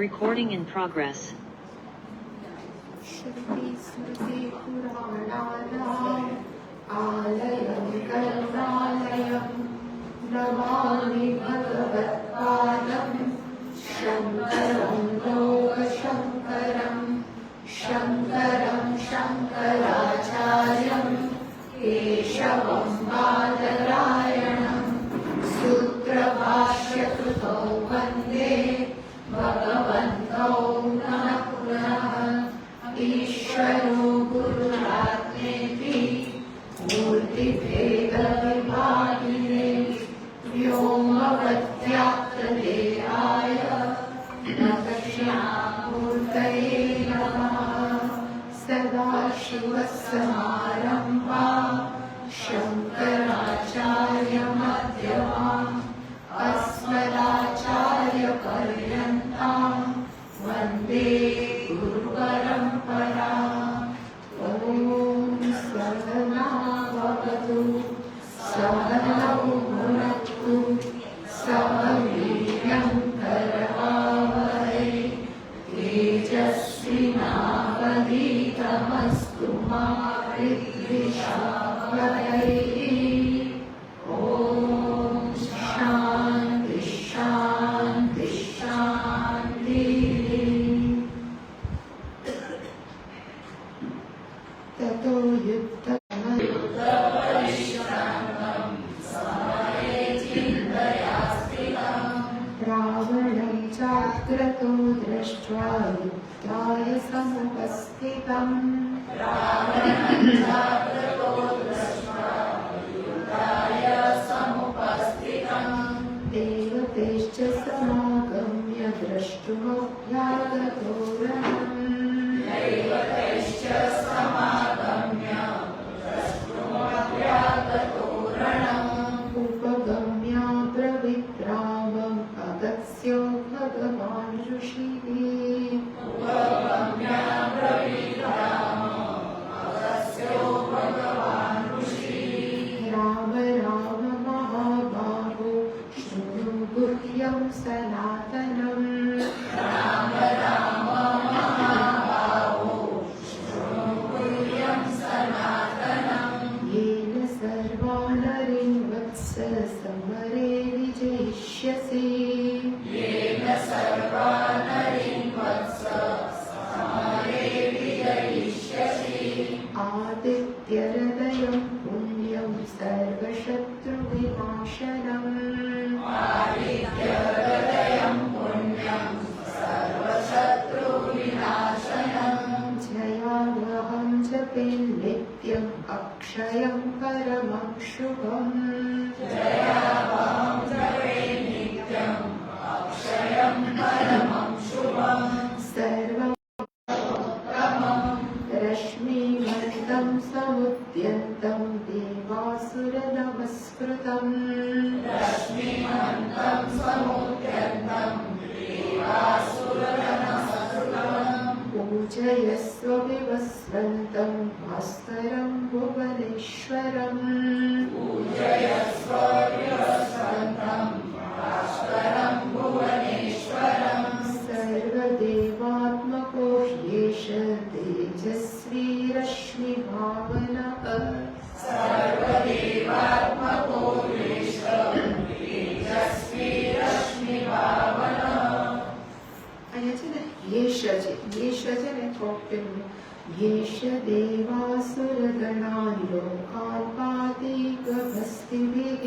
Recording in progress. श्रुतिस्मृतिपुराणानाम् आलयं करुणालयं नमामि भगवत्पादं शङ्करं लोकशङ्करं शङ्करं शङ्कराचार्यं केशवं बादरायणं सूत्रभाष्यकृतौ वन्दे भगवन्तौ पुनः पुनः ईश्वरो गुरुरात्मेति मूर्तिभेदविभागिने व्योमवद्व्याप्तदेहाय दक्षिणामूर्तये नमः। सदाशिवसमारम्भां शङ्कराचार्यमध्यमाम् अस्मदाचार्यपर्यन्तां वन्दे गुरुपरम्पराम्। ॐ सहना भवतु सहनौ भुनक्तु सह वीर्यं करवावहै तेजस्विनावधीतमस्तु मा विद्विषावहै। ॐ शान्ति शान्ति शान्तिः। ततो रावणं चाग्रतो दृष्ट्वा युद्धाय समुपस्थितम् देवतेश्च समागम्य द्रष्टुमभ्यागतो उपगम्या प्रविद्रामम् अगत्स्यो भगवान् ऋषिः। राम राम महाबाहो शृणु गुह्यं सनातनम्। येन सर्वानरिं वत्स समरे विजयिष्यसि। आदित्यहृदयं पुण्यं सर्वशत्रुविनाशनम्। जयावहं जपे नित्यम् अक्षयं परमं शुभम्। रश्मिमन्तं समुद्यन्तं देवासुरनमस्कृतम्। पूजयस्व विवस्वन्तं भास्करं भुवनेश्वरम्। सर्वदेवात्मको ह्येष तेजस्वी रश्मिभावनः। અહીંયા છે ને યેશ છે ને કોકટેલનું યેશ દેવાસુરગણાન લોકાન પાતિગભસ્તિભિઃ।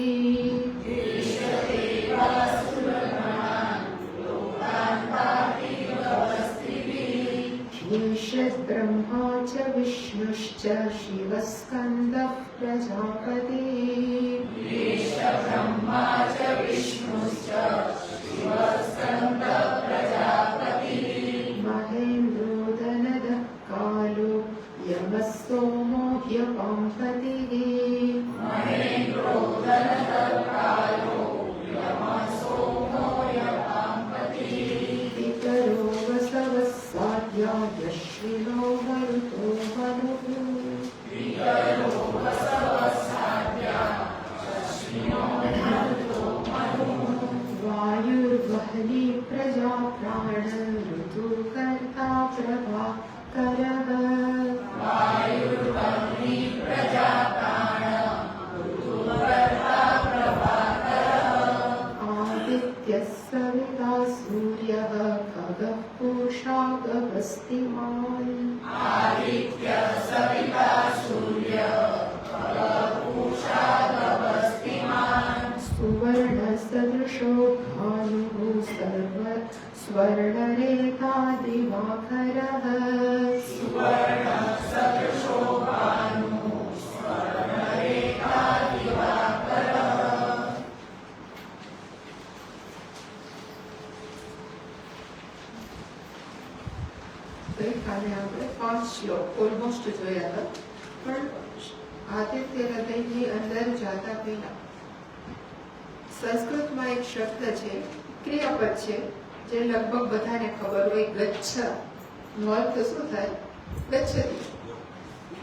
યેશ બ્રહ્મા ચ વિષ્ણુશ્ચ શિવસ્કંદઃ પ્રજાપતિः। महेन्द्रो धनदः कालो यमः सोमो ह्यपांपतिः। पितरो वसवः साध्या यश्विनो मरुतो मनुः। वायुर्वह्नि प्रजा प्राणं अगः पूषागवस्तिमान् आदित्य सविता सूर्य पूषागवस्तिमान् सुवर्णसदृशो भानुः स्वर्णरेखा दिवाकरः सुवर्णसदृशो भानुः स्वर्णरेखा दिवाकरः। ગઈકાલે આપણે 5 શ્લોક ઓલમોસ્ટ જોયા હતા, પણ આદિત્ય હૃદયની અંદર જાતા પહેલા સંસ્કૃતમાં એક શબ્દ છે, ક્રિયાપદ છે, જે લગભગ બધાને ખબર હોય, ગચ્છ નો અર્થ શું થાય? ગચ્છતિ,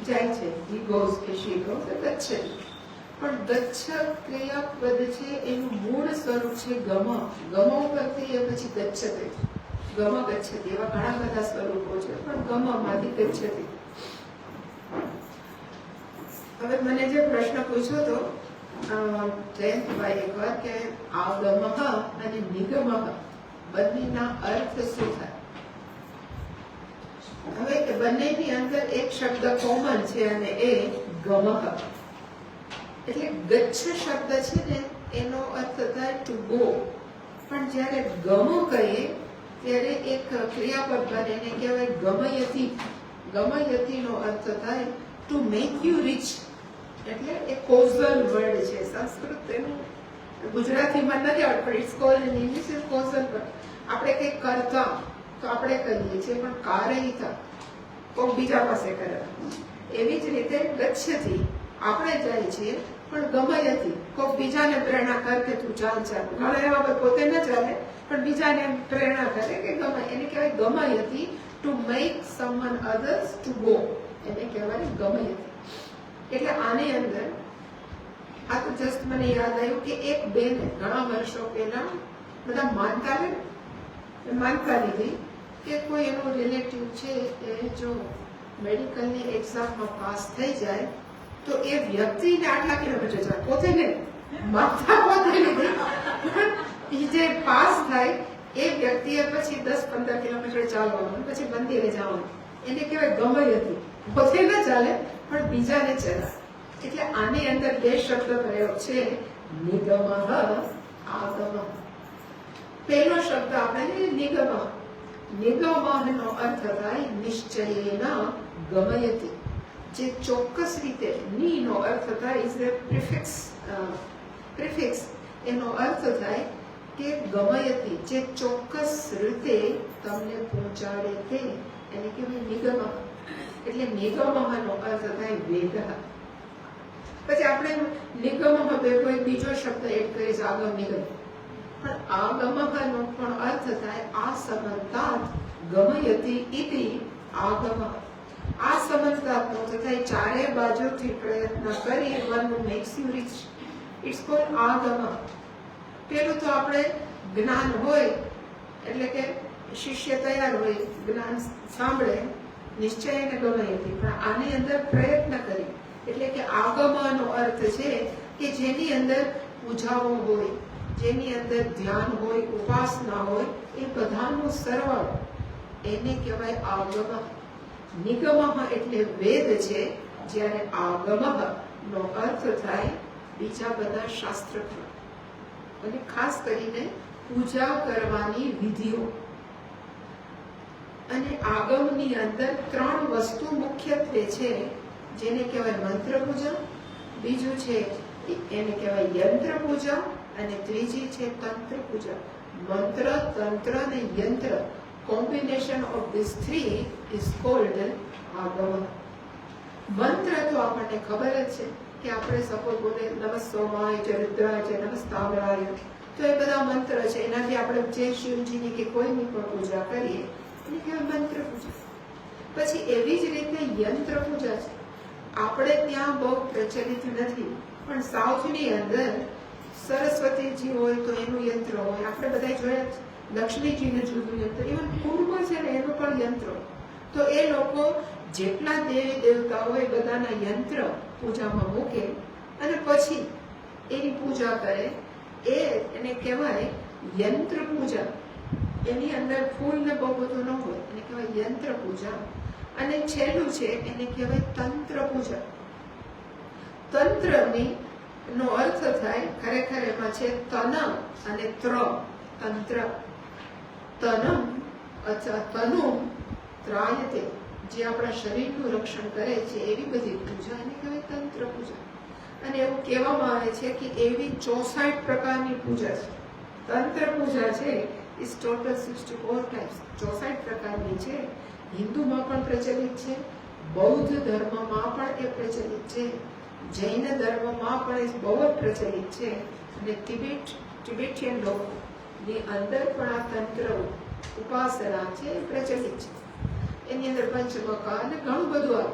જાય છે, he goes કે she goes, ગચ્છતિ. પણ ગચ્છ ક્રિયાપદ છે, એનું મૂળ સ્વરૂપ છે ગમ. ગમ ઉપરથી એ પછી ગચ્છતે, ગમ ગચ્છતિ, એવા ઘણા બધા સ્વરૂપો છે, પણ ગમમાંથી ગચ્છતિ. હવે મને જે પ્રશ્ન પૂછ્યો હતો જયંતભાઈ એકવાર કે આગમઃ અને નિગમઃ બંનેના અર્થ શું થાય? હવે કે બંનેની અંદર એક શબ્દ કોમન છે અને એ ગમઃ. એટલે ગચ્છ શબ્દ છે ને એનો અર્થ થાય ટુ ગો, પણ જ્યારે ગમ કહીએ ત્યારે એક ક્રિયાપદ બને, એને કહેવાય ગમયતિ. ગમયતિનો અર્થ થાય ટુ મેક યુ રીચ. એટલે એ કોઝલ વર્ડ છે. સંસ્કૃત એનું ગુજરાતીમાં નથી આવડતું, પણ it's called in English is causal word. આપણે કંઈક કરતા તો આપણે કહીએ છીએ, પણ કારયિતા કોઈ બીજા પાસે કરે. એવી જ રીતે ગચ્છતિ આપણે જાય છીએ, પણ ગમયતિ કોઈ બીજાને પ્રેરણા કર કે તું ચાલ ચાલ. ઘણા એવા પોતે ન ચાલે, પણ બીજાને પ્રેરણા કરે કે ગમે, એને કહેવાય ગમયતિ. To make someone others to go, એને કહેવાય ગમયતિ. એટલે આની અંદર આ તો જસ્ટ મને યાદ આવ્યું કે એક બેન ઘણા વર્ષો પહેલા બધા માનતા ને માનતા લીધી કે કોઈ એનો રિલેટિવ છે એ જો મેડિકલની એક્ઝામમાં પાસ થઈ જાય તો એ વ્યક્તિને આટલા કિલોમીટર જાય, પોતે નહીં, માનતા પોતે લીધી, પણ જે પાસ થાય એ વ્યક્તિએ પછી 10-15 કિલોમીટર ચાલવાનું, પછી મંદિરે જવાનું. એને કહેવાય ગમયતિ. પોતે ન ચાલે પણ બીજાને ચલાવે. એટલે આની અંદર બે શબ્દ પ્રયોગ છે, નિગમઃ, આગમઃ. પહેલો શબ્દ આપણે નિગમઃ. નિગમઃનો અર્થ થાય નિશ્ચયેન ગમયતિ. જે ચોક્કસ રીતે, ની નો અર્થ થાય ઇઝ એ પ્રિફિક્સ. એનો અર્થ થાય કે ગમયતિ, જે ચોક્કસ રીતે તમને પહોંચાડે તે, એને કહેવાય નિગમઃ. એટલે નિગમઃનો અર્થ થાય વેદ. પછી આપણે નિગમઃ ભેગો એક બીજો શબ્દ એડ કરીશ, આગમ નિગમ. પણ આગમઃનો પણ અર્થ થાય આ સમંતાત ગમયતિ ઇતિ આગમઃ. આ સમંતાતનો અર્થ થાય ચારે બાજુથી પ્રયત્ન કરી one who makes you rich. It's called આગમઃ. પેલું તો આપણે જ્ઞાન હોય એટલે કે શિષ્ય તૈયાર હોય, જ્ઞાન સાંભળે, નિશ્ચય ને ગમયતિ. પણ આની અંદર પ્રયત્ન કરી, એટલે કે આગમનો અર્થ છે કે જેની અંદર પૂજાઓ હોય, જેની અંદર ધ્યાન હોય, ઉપાસના હોય, એ બધાનું સરવાળો, એને કહેવાય આગમઃ. નિગમઃ એટલે વેદ છે, જ્યારે આગમઃ નો અર્થ થાય બીજા બધા શાસ્ત્ર, અને ખાસ કરીને પૂજા કરવાની વિધિઓ. અને આગમની અંદર 3 વસ્તુ મુખ્યત્વે છે, જેને કહેવાય મંત્ર પૂજા, બીજું છે એને કહેવાય યંત્ર પૂજા, અને ત્રીજી છે તંત્ર પૂજા. મંત્ર, તંત્ર અને યંત્ર, combination of this 3 is called આગમ. મંત્ર તો આપણને ખબર જ છે કે આપણે સપોઝ બોલે નમઃ સોમાય ચ રુદ્રાય ચ નમઃ સ્થાવરાય, તો એ બધા મંત્ર છે. એનાથી આપણે જે શિવજીની કે કોઈની પણ પૂજા કરીએ એને કહેવાય મંત્ર પૂજા. પછી એવી જ રીતે યંત્ર પૂજા છે. આપણે ત્યાં બહુ પ્રચલિત નથી, પણ સાઉથની અંદર સરસ્વતીજી હોય તો એનું યંત્ર હોય. આપણે બધા જોયા લક્ષ્મીજીનું જુદું યંત્ર, ઇવન કુંભ છે ને એનું પણ યંત્ર. તો એ લોકો જેટલા દેવી દેવતા હોય બધાના યંત્ર પૂજામાં મૂકે અને પછી એની પૂજા કરે. એને કહેવાય યંત્ર પૂજા. એની અંદર ફૂલ ને બહુ બધું ન હોય એને કહેવાય યંત્ર પૂજા. અને છેલ્લું છે એને કહેવાય તંત્ર પૂજા. તંત્રની નો અર્થ થાય ખરેખર એમાં છે તન અને ત્ર. તંત્ર તનમ અથવા તનુ ત્રાયતે, જે આપણા શરીરનું રક્ષણ કરે છે એવી બધી પૂજા એને કહેવાય તંત્ર પૂજા. અને એવું કહેવામાં આવે છે કે એવી 64 પ્રકારની પૂજા છે. તંત્ર પૂજા છે ઇઝ ટોટલ 64 ટાઈપ્સ, 64 પ્રકારની છે. હિન્દુમાં પણ પ્રચલિત છે, બૌદ્ધ ધર્મમાં પણ એ પ્રચલિત છે, જૈન ધર્મમાં પણ એ બહુ જ પ્રચલિત છે, અને તિબેટિયન લોકોની અંદર પણ આ તંત્ર ઉપાસના છે એ પ્રચલિત છે. એની અંદર પંચમકા અને ઘણું બધું આવે.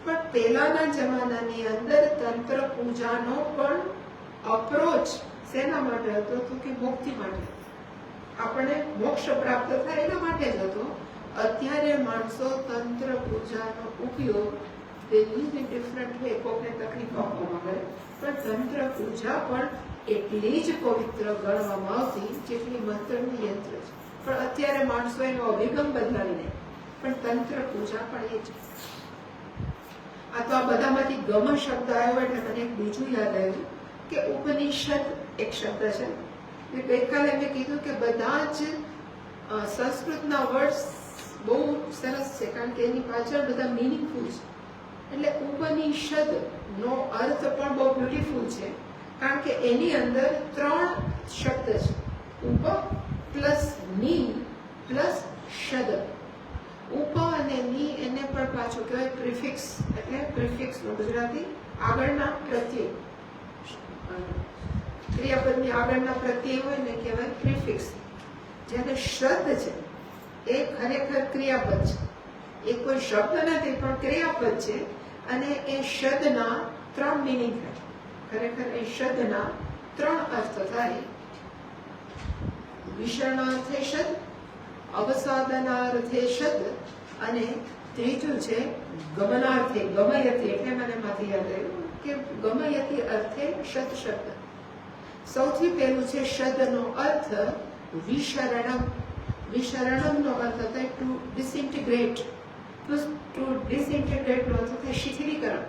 પણ પહેલાના જમાનાની અંદર તંત્ર પૂજાનો પણ અપ્રોચ શેના માટે હતો? તો કે મુક્તિ માટે, આપણે મોક્ષ પ્રાપ્ત થાય એના માટે જ હતો. અત્યારે માણસો તંત્ર પૂજાનો ઉપયોગ ડિફરન્ટ વે, કોઈને તકલીફ આપવામાં આવે, પણ તંત્ર પૂજા પણ એટલી જ પવિત્ર ગણવામાં આવતી જેટલી મંત્રનું યંત્ર છે. પણ અત્યારે માણસો એનો અભિગમ બદલાવીને પણ તંત્ર પૂજા પણ એ છે. આ તો આ બધામાંથી ગમ શબ્દ આવ્યો એટલે મને એક બીજું યાદ આવ્યું કે ઉપનિષદ એક શબ્દ છે. ગઈકાલે મેં કીધું કે બધા જ સંસ્કૃતના વર્ડ્સ બહુ સરસ છે, કારણ કે એની પાછળ બધા મીનિંગફુલ છે. એટલે ઉપનિષદ નો અર્થ પણ બહુ બ્યુટીફુલ છે, કારણ કે એની અંદર 3 શબ્દ છે. ઉપ પ્લસ ની પ્લસ શદ. ઉપ અને ની એને પણ પાછું કહેવાય પ્રિફિક્સ. એટલે પ્રિફિક્સ નું ગુજરાતી આગળના પ્રત્યય, ક્રિયાપદની આગળના પ્રત્યય હોય ને કહેવાય પ્રિફિક્સ. જ્યારે શબ્દ છે એ ખરેખર ક્રિયાપદ છે, એ કોઈ શબ્દ નથી પણ ક્રિયાપદ છે. અને એ શબ્દના 3 મિનિંગ થાય. ખરેખર એ શબ્દના 3 અર્થ થાય. વિશરણાર્થે શબ્દ, અવસાદનાર્થે શબ્દ, અને ત્રીજું છે ગમનાર્થે. ગમયતિ એટલે મને માંથી યાદ આવ્યું કે ગમયતિ અર્થે શત શબ્દ. સૌથી પહેલું છે શબ્દનો અર્થ વિશરણમ. વિશરણમનો અર્થ થાય ટુ ડિસઇન્ટિગ્રેટ. ટુ ડિસઇન્ટિગ્રેટ નો અર્થ થાય શિથિલીકરણ.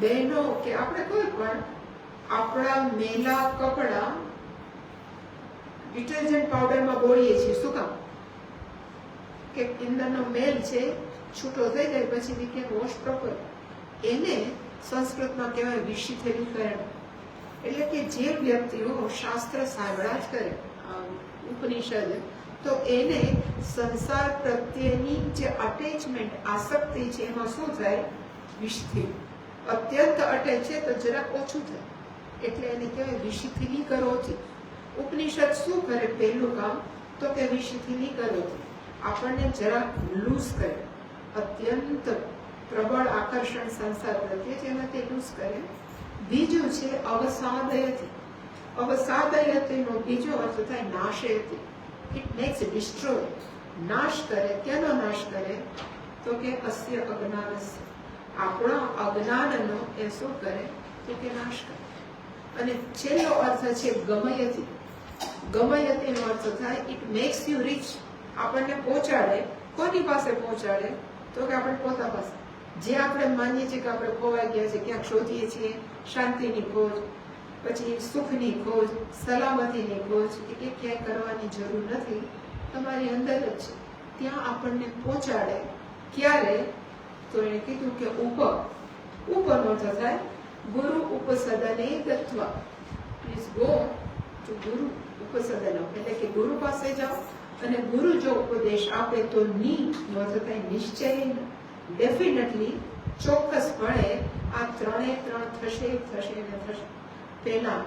બહેનો કે આપણે કોઈ પણ આપણા મેલા કપડા ડિટર્જન્ટ પાવડરમાં બોળીએ છીએ. શું કામ? કે અંદરનો મેલ છે છૂટો થઈ જાય પછી વી કેન વોશ પ્રોપર. એને સંસ્કૃતમાં કહેવાય વિશિથિલીકરણ. એટલે કે જે વ્યક્તિઓ શાસ્ત્ર સાંભળ્યા જ કરે, ઉપનિષદ, તો એને સંસાર પ્રત્યેની જે અટેચમેન્ટ, આસક્તિ છે એમાં શું થાય? વિશિથિલ. અત્યંત અટે છે તો જરાક ઓછું થાય, એટલે એને કહેવાય વિશિથિલીકરોતિ. ઉપનિષદ શું કરે? પહેલું કામ તો કે વિશિથિલીકરોતિ, આપણને જરાક લૂઝ કરે. અત્યંત પ્રબળ આકર્ષણ સંસાર પ્રત્યે જેનાથી લૂઝ કરે. બીજું છે અવસાદયતિ. અવસાદયતિનો બીજો અર્થ થાય નાશયતિ. It max destroy. નાશ કરે. કેનો નાશ કરે? તો કે અસ્ય અજ્ઞાનસ્ય. આપણા અજ્ઞાનનો એ શું કરે? તો કે નાશ કરે. અને છેલ્લો અર્થ છે ગમયતિ. ગમયતિનો અર્થ થાય ઇટ મેક્સ યુ રીચ. આપણને પહોંચાડે. કોની પાસે પહોંચાડે? તો કે આપણે પોતા પાસે. જે આપણે માનીએ છીએ કે આપણે ખોવાઈ ગયા છે, ક્યાંક શોધીએ છીએ શાંતિની ખોજ, પછી સુખની ખોજ, સલામતીની ખોજ, એ ક્યાંય કરવાની જરૂર નથી, તમારી અંદર જ છે. ત્યાં આપણને પહોંચાડે. ક્યારે? તો એને કીધું કે ઉપરનો અર્થ થાય ગુરુ ઉપસદને દત્વા. પ્લીઝ ગો ટુ ગુરુ ઉપસદન. એટલે કે ગુરુ પાસે જાઓ, અને ગુરુ જો ઉપદેશ આપે તો ની નો અર્થ થાય નિશ્ચય, ડેફિનેટલી, ચોક્કસપણે આ 3 થશે થશે ને થશે. પહેલા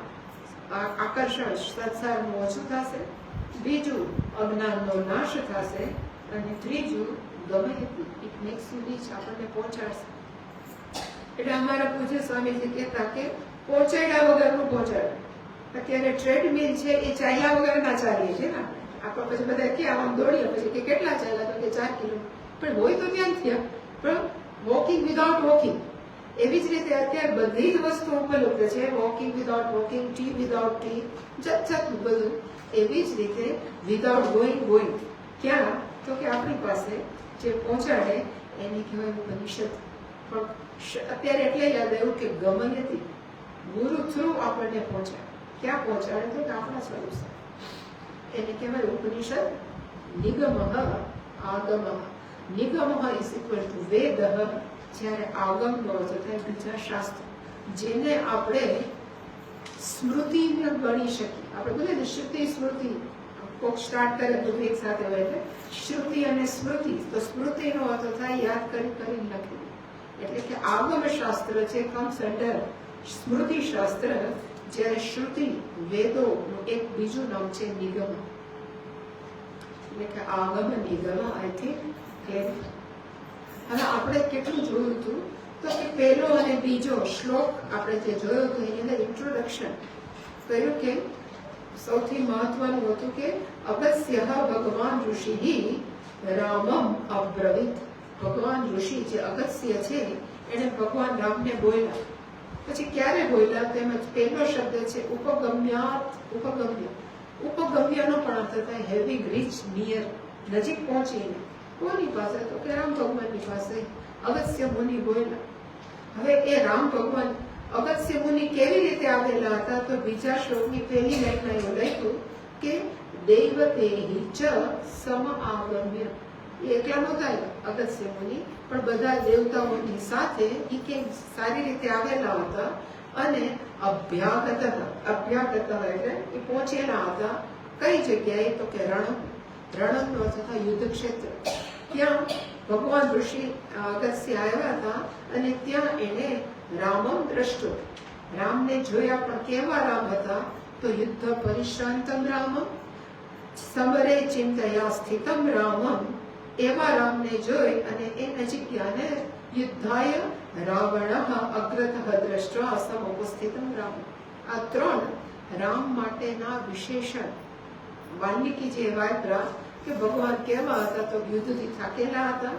આકર્ષણ સંસારનું ઓછું થશે, બીજું અજ્ઞાનનો નાશ થશે, અને ત્રીજું ગમયતિ ઇટ મેક્સ યુ રીચ. આપણને પહોંચાડશે. એટલે અમારા પૂજ્ય સ્વામીજી કહેતા કે પહોંચાડ્યા વગરનું પહોંચાડે. અત્યારે ટ્રેડમિલ છે એ ચાલ્યા વગર ના ચાલીએ છીએ ને આપણે. પછી બધા કે આમ દોડીએ પછી કે કેટલા ચાલ્યા? તો કે 4 કિલોમીટર. પણ હોય તો ત્યાં થયા, પણ વોકિંગ વિધાઉટ વોકિંગ. એવી જ રીતે અત્યારે બધી જ વસ્તુ ઉપલબ્ધ છે, walking without walking, T without T, જાતનું બધું. એવી જ રીતે વિધાઉટ ગોઈંગ ક્યાં? તો કે આપણી પાસે જે પહોંચાડે એની કહેવાય ઉપનિષદ. પણ અત્યારે એટલે યાદ આવ્યું કે ગમન હતી ગુરુ થ્રુ આપણને પહોંચાડે. ક્યાં પહોંચાડે? તો કે આપણા સ્વરૂપ સાથે. એને કહેવાય ઉપનિષદ નિગમ આગમ. નિગમ ઇઝ ઇક્વલ ટુ વેદ, જ્યારે આગમનો અર્થ થાય બીજા શાસ્ત્ર, જેને આપણે સ્મૃતિ ગણી શકીએ. આપણે બોલે ને શ્રુતિ સ્મૃતિ, કોક સ્ટાર્ટ કરે તો એક સાથે હોય એટલે શ્રુતિ અને સ્મૃતિ. તો સ્મૃતિનો અર્થ થાય યાદ કરી કરીને લખેલું. એટલે કે આગમ શાસ્ત્ર છે કમ્સ અંડર સ્મૃતિ શાસ્ત્ર, જ્યારે શ્રુતિ વેદોનું એક બીજું નામ છે નિગમ. એટલે કે આગમ નિગમ. આઈ થિંક હવે આપણે કેટલું જોયું હતું તો કે પહેલો અને બીજો શ્લોક આપણે જે જોયો હતો એની અંદર ઇન્ટ્રોડક્શન કહ્યું કે સૌથી મહત્વનું હતું કે અગસ્ય ભગવાન ઋષિ રામમ અબ્રવીત. ભગવાન ઋષિ જે અગસ્ય છે એને ભગવાન રામને બોલ્યા. પછી ક્યારે બોલ્યા? તેમજ પહેલો શબ્દ છે ઉપગમ્યાત. ઉપગમ્યનો પણ અર્થ થાય હેવિંગ રીચ નિયર, નજીક પહોંચીને. કોની પાસે? તો કે રામ ભગવાનની પાસે અગસ્ય મુનિ બોલ્યા. હવે એ રામ ભગવાન અગસ્ય મુનિ કેવી રીતે આવેલા હતા? તો બીજા શ્લોકની પહેલી લાઈનમાં એવું લખ્યું કે દૈવતેહિ ચ સમ આગમ્ય. એ એકલા નહોતા અગસ્ય મુનિ, પણ બધા દેવતાઓની સાથે એ કેમ સારી રીતે આવેલા હતા. અને અભ્યાગત એટલે એ પહોંચેલા હતા કઈ જગ્યાએ? તો કે રણમનો અર્થ થાય યુદ્ધ ક્ષેત્ર. ત્યાં ભગવાન ઋષિ અગસ્ય આવ્યા હતા અને ત્યાં એને રામમ દ્રષ્ટો, રામને જોયા. પણ કેવા રામ હતા? તો યુદ્ધ પરિશ્રાંતમ રામમ સમરે ચિંતયા સ્થિતમ રામમ. એવા રામને જોઈ અને એ નજીક ગયા ને યુદ્ધાય રાવણ અગ્રતઃ દ્રષ્ટવા સમુપસ્થિતમ રામ. આ ત્રણ રામ માટેના વિશેષણ વાલ્મીકીજીએ વાપર્યા કે ભગવાન કેવા હતા? તો યુદ્ધથી થાકેલા હતા.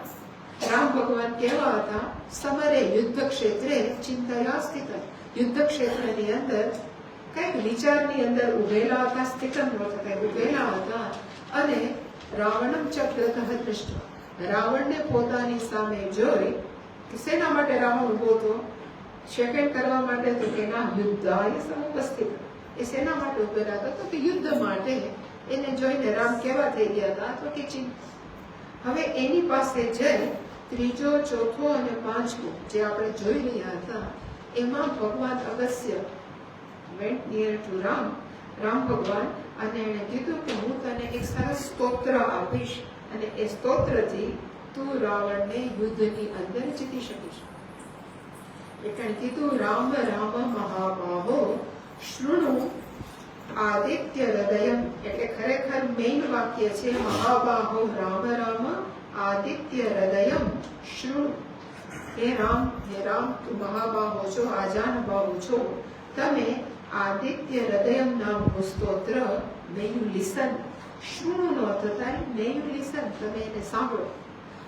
રામ ભગવાન કેવા હતા? સમરે યુદ્ધ ક્ષેત્રે ચિંતયા સ્થિત, યુદ્ધ ક્ષેત્રની અંદર કઈક વિચારની અંદર ઉભેલા હતા. સ્થિતમ ઉભેલા હતા. અને રાવણમ ચક્રતઃ દૃષ્ટ, રાવણને પોતાની સામે જોઈ. શેના માટે રાવણ ઉભો હતો? સેકન્ડ કરવા માટે? તો કે ના, યુદ્ધાય સમુપસ્થિત. એ શેના માટે ઉભેલા હતા? તો કે યુદ્ધ માટે. એને જોઈને રામ કેવા થઈ ગયા હતા? તો કે ચિંત. હવે એની પાસે જઈ ત્રીજો, ચોથો અને પાંચમો જે આપણે જોઈ રહ્યા હતા એમાં ભગવાન અગસ્ય went near to રામ ભગવાન, અને એણે કીધું કે હું તને એક સરસ સ્તોત્ર આપીશ અને એ સ્તોત્રથી તું રાવણને યુદ્ધની અંદર જીતી શકીશ. એટલે કીધું રામ રામ મહાબાહો શૃણુ આદિત્ય હૃદયમ. એટલે ખરેખર મેઇન વાક્ય છે મહાબાહો રામ રામ આદિત્ય હૃદયમ શૃણુ. હે રામ તું મહાબાહો છો, આજાન બાહુ છો. તમે આદિત્ય હૃદયમ નામનું સ્તોત્ર મે યુ લિસન. શૃણુનો અર્થ થાય મે યુ લિસન, તમે એને સાંભળો.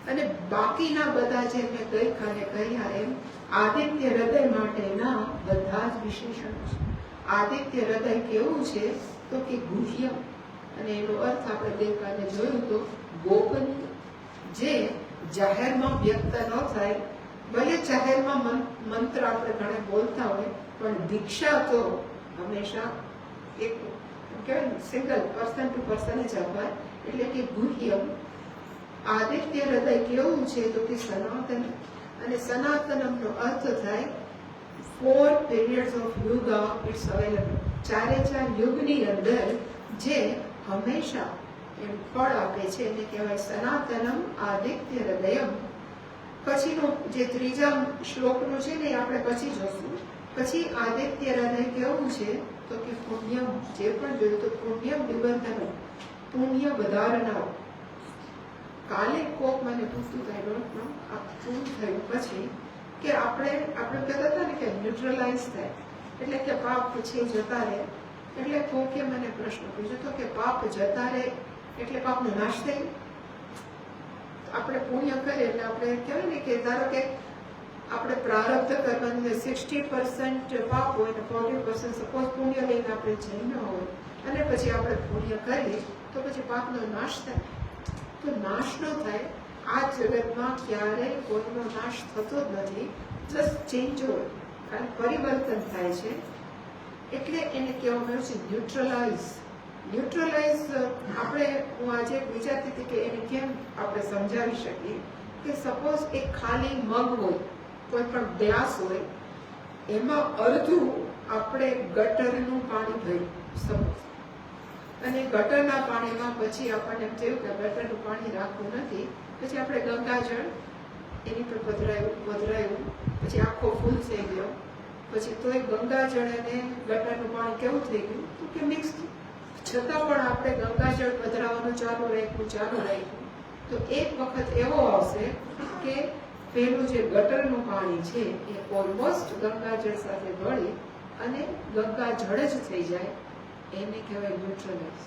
અને બાકીના બધા જે મેં ગઈકાલે કહ્યા એમ આદિત્ય હૃદય માટેના બધા જ વિશેષણો છે. આદિત્ય હૃદય કેવું છે? તો કે ગુહ્ય. અને એનો અર્થ આપણે ગઈકાલે જોયું તો ગોપનીય, જે જાહેરમાં વ્યક્ત ન થાય. ભલે જાહેરમાં મંત્ર આપણે ઘણા બોલતા હોય, પણ દીક્ષા તો હંમેશા એક સિંગલ પર્સન ટુ પર્સન જ અપાય. એટલે કે ગુહ્ય. આદિત્ય હૃદય કેવું છે? તો કે સનાતન. અને સનાતનમનો અર્થ થાય 4 periods of yoga it's available. ચારે ચાર યુગની અંદર જે હંમેશા એમ ફળ આપે છે એને કહેવાય સનાતનમ આદિત્ય હૃદયમ. પછીનો જે ત્રીજા શ્લોકનું છે ને આપણે પછી જોશું. પછી આદિત્ય હૃદય કેવું છે? તો કે પુણ્યમ. જે પણ જોયું તો પુણ્યમ નિબંધનો, પુણ્ય વધારનાર. કાલે કોક મને પૂછતું થયું પૂરું થયું પછી કે આપણે કહેતા હતા ને કે ન્યુટ્રલાઇઝ થાય, એટલે કે પાપ છે જતા રહે. એટલે કોકે મને પ્રશ્ન પૂછ્યો હતો કે પાપ જતા રહે એટલે પાપનો નાશ થાય? આપણે પુણ્ય કરીએ એટલે આપણે કહેવાય ને કે ધારો કે આપણે પ્રારબ્ધ કરવાની 60% પાપ હોય ને 40% સપોઝ પુણ્ય લઈને આપણે જન્મ હોય અને પછી આપણે પુણ્ય કરીએ તો પછી પાપનો નાશ થાય. તો નાશ ન થાય, આ જગતમાં ક્યારેય કોઈનો નાશ થતો જ નથી. જસ્ટ ચેન્જ હોય, કારણ પરિવર્તન થાય છે. એટલે એને કહેવામાં આવ્યું છે ન્યુટ્રલાઇઝ. ન્યુટ્રલાઇઝ આપણે, હું આજે વિચારતી હતી કે એને કેમ આપણે સમજાવી શકીએ કે સપોઝ એક ખાલી મગ હોય, કોઈ પણ ગ્લાસ હોય, એમાં અડધું આપણે ગટરનું પાણી ભર્યું સપોઝ, અને ગટરના પાણીમાં પછી આપણને એમ થયું કે ગટરનું પાણી રાખવું નથી, પછી આપણે ગંગાજળ એની પર પધરાયું, પછી આખો ફૂલ થઈ ગયો, પછી તોય ગંગાજળ અને ગટરનું પાણી કેવું થઈ ગયું તો કે મિક્સ થયું. છતાં પણ આપણે ગંગાજળ પધરાવવાનું ચાલુ રાખ્યું. તો એક વખત એવો આવશે કે પેલું જે ગટરનું પાણી છે એ ઓલમોસ્ટ ગંગાજળ સાથે ભળી અને ગંગાજળ જ થઈ જાય. એને કહેવાય ન્યુટ્રલાઇઝ.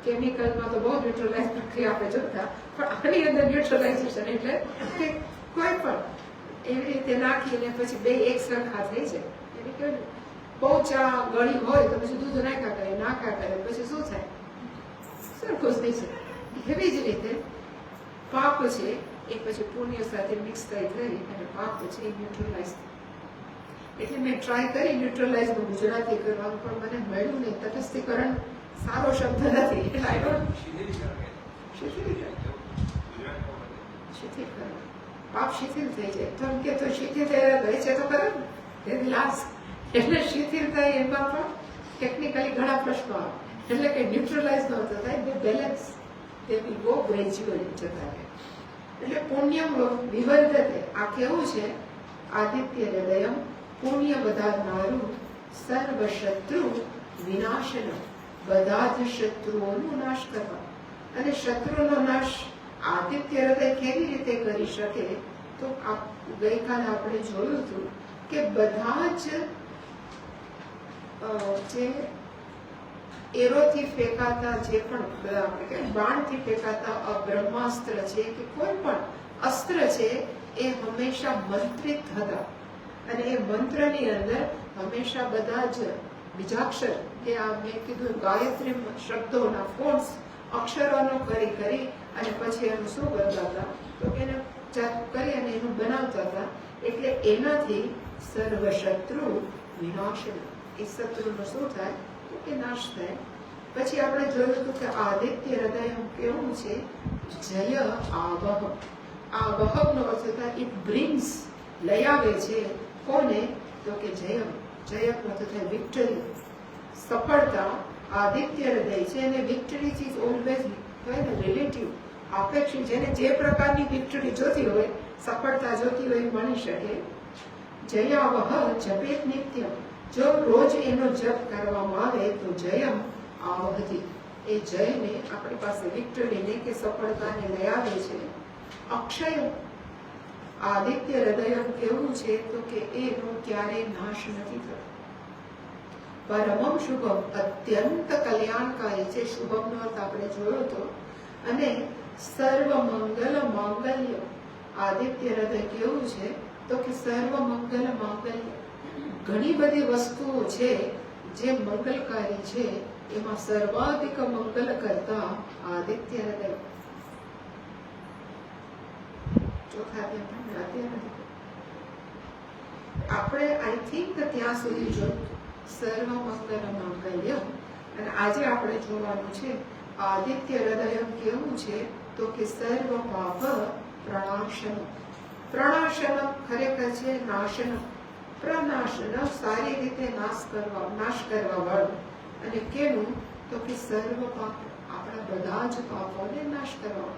કેમિકલમાં તો બહુ ન્યુટ્રલાઇઝ પ્રક્રિયા આપણે જોતા, પણ આની અંદર ન્યુટ્રલાઇઝેશન એટલે કે કોઈ પણ એવી રીતે નાખીને પછી બે એક સરખા થઈ જાય. એટલે કે બહુ ચા ગળી હોય તો પછી દૂધ નાખ્યા કરે પછી શું થાય? સરખું થઈ જાય. એવી જ રીતે પાપ છે એ પછી પુણ્ય સાથે મિક્સ થઈ અને પાપ છે એ ન્યુટ્રલાઇઝ થાય. એટલે મેં ટ્રાય કરી ન્યુટ્રલાઇઝનું ગુજરાતી કરવાનું, પણ મને મળ્યું નહીં. તટસ્થીકરણ સારો શબ્દ નથી, એટલે આઈ ડોન્ટ. શિથિલીકરણ, પાપ શિથિલ થઈ જાય તો એમ કે તો શિથિલ રહે છે તો કરે ને લાસ્ટ, એટલે શિથિલ થાય એમાં પણ ટેકનિકલી ઘણા પ્રશ્નો આવે. એટલે કે ન્યુટ્રલાઇઝ ન થાય, બે બેલેન્સ તે બી બહુ ગ્રેજ્યુઅલી જતા રહે. એટલે પુણ્યમ વિવર્ધતે, આ કેવું છે? આદિત્ય હૃદયમ પુણ્ય વધારનારું સર્વ શત્રુ વિનાશન, બધા જ શત્રુઓનો નાશ કરવા. અને શત્રુનો નાશ આદિત્ય હૃદય કેવી રીતે કરી શકે? તો ગઈકાલે આપણે જોયું હતું કે બધા જ જે એરોથી ફેંકાતા, જે પણ આપણે બાણથી ફેંકાતા બ્રહ્માસ્ત્ર છે કે કોઈ પણ અસ્ત્ર છે એ હંમેશા મંત્રિત હતા. અને એ મંત્રની અંદર હંમેશા બધા જ બીજાક્ષર કે આ મેં કીધું ગાયત્રી શબ્દોના ફોન્ટ્સ અક્ષરોનો કરી અને પછી એનું શું કરતા હતા તો એને કરી અને એનું બનાવતા હતા. એટલે એનાથી સર્વ શત્રુ વિનાશન, એ શત્રુનો શું થાય તો કે નાશ થાય. પછી આપણે જોયું હતું કે આદિત્ય હૃદય કેવું છે? જય આવહ. આવહનો અર્થ થાય ઇટ બ્રિંગ્સ, લઈ આવે છે. કોને? તો કે જયમ. જયમનો અર્થ થાય વિક્ટરી, સફળતા. આદિત્ય હૃદય છે અને વિક્ટરી ઇઝ ઓલવેઝ રિલેટિવ, અપેક્ષિત. જેને જે પ્રકારની વિક્ટરી જોતી હોય, સફળતા જોતી હોય મળી શકે. જયાવહ જપેત નિત્યમ, જો રોજ એનો જપ કરવામાં આવે તો જયમ આવહતી, એ જયને આપણી પાસે વિક્ટરીને કે સફળતાને લઈ આવે છે. અક્ષય, આદિત્ય હૃદય કેવું છે તો કે એનો ક્યારેય નાશ નથી થતો. પરમમ શુભમ, અત્યંત કલ્યાણકારી છે. શુભમનો અર્થ આપણે જોયો હતો. અને સર્વ મંગલ માંગલ્ય, આદિત્ય હૃદય કેવું છે તો કે સર્વ મંગલ માંગલ્ય, ઘણી બધી વસ્તુઓ છે જે મંગલકારી છે, એમાં સર્વાધિક મંગલ કરતા આદિત્ય હૃદય. આપણે આઈ થિંક ત્યાં સુધી જોયું સર્વ મંગલ માંગલ્ય, અને આજે આપણે જોવાનું છે આદિત્ય હૃદય કેવું છે તો કે સર્વ પાપ પ્રણાશન. પ્રણાશન ખરેખર છે નાશન. પ્રનાશન સારી રીતે નાશ કરવા વાળું. અને કેનું તો કે સર્વ પાપ, આપણા બધા જ પાપોને નાશ કરવા.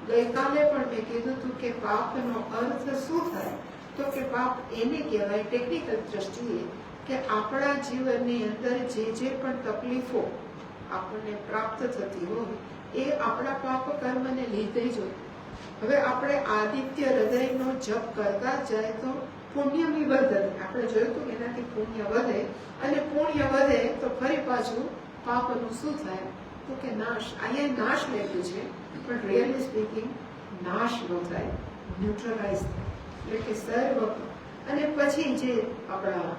ગઈકાલે પણ મેં કીધું હતું કે પાપનો અર્થ શું થાય તો કે પાપ એને કહેવાય ટેકનિકલ દ્રષ્ટિએ કે આપણા જીવનની અંદર જે પણ તકલીફો આપણને પ્રાપ્ત થતી હોય એ આપણા પાપ કર્મને લીધે જ હોય. હવે આપણે આદિત્ય હૃદયનો જપ કરતા જાય તો પુણ્ય વિવર્ધન, આપણે જોયું હતું એનાથી પુણ્ય વધે, અને પુણ્ય વધે તો ફરી પાછું પાપનું શું થાય તો કે નાશ. અહીંયા નાશ લખ્યું છે પણ રિયલી સ્પીકિંગ નાશ ન થાય, ન્યુટ્રલાઇઝ થાય. એટલે કે સર્વ અને પછી જે આપણા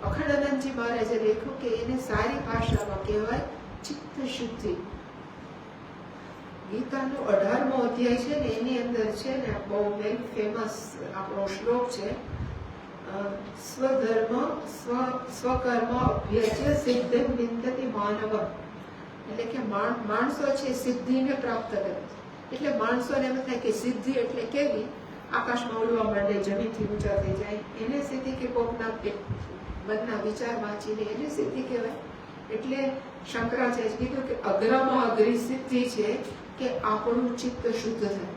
અખંડાનંદજી મહારાજે લખ્યું કે એને સારી ભાષામાં કહેવાય ચિત્ત શુદ્ધિ. ગીતાનો 18મો અધ્યાય છે ને એની અંદર છે ને બહુ વેલ ફેમસ આપણો શ્લોક છે, સ્વકર્મ અભ્યજ્ય સિદ્ધિ વિંદતિ માનવ. એટલે કે માણસો છે સિદ્ધિને પ્રાપ્ત કરે. એટલે માણસોને એમ થાય કે સિદ્ધિ એટલે કેવી, આકાશમાં ઉડવા માંડે, જમીનથી ઊંચા થઈ જાય, એને સિદ્ધિ કે કોકના મનના વિચાર વાંચીને એને સિદ્ધિ કહેવાય. એટલે શંકરાચાર્ય કીધું કે અગ્રમાં અગ્રી સિદ્ધિ છે કે આપણું ચિત્ત શુદ્ધ થાય.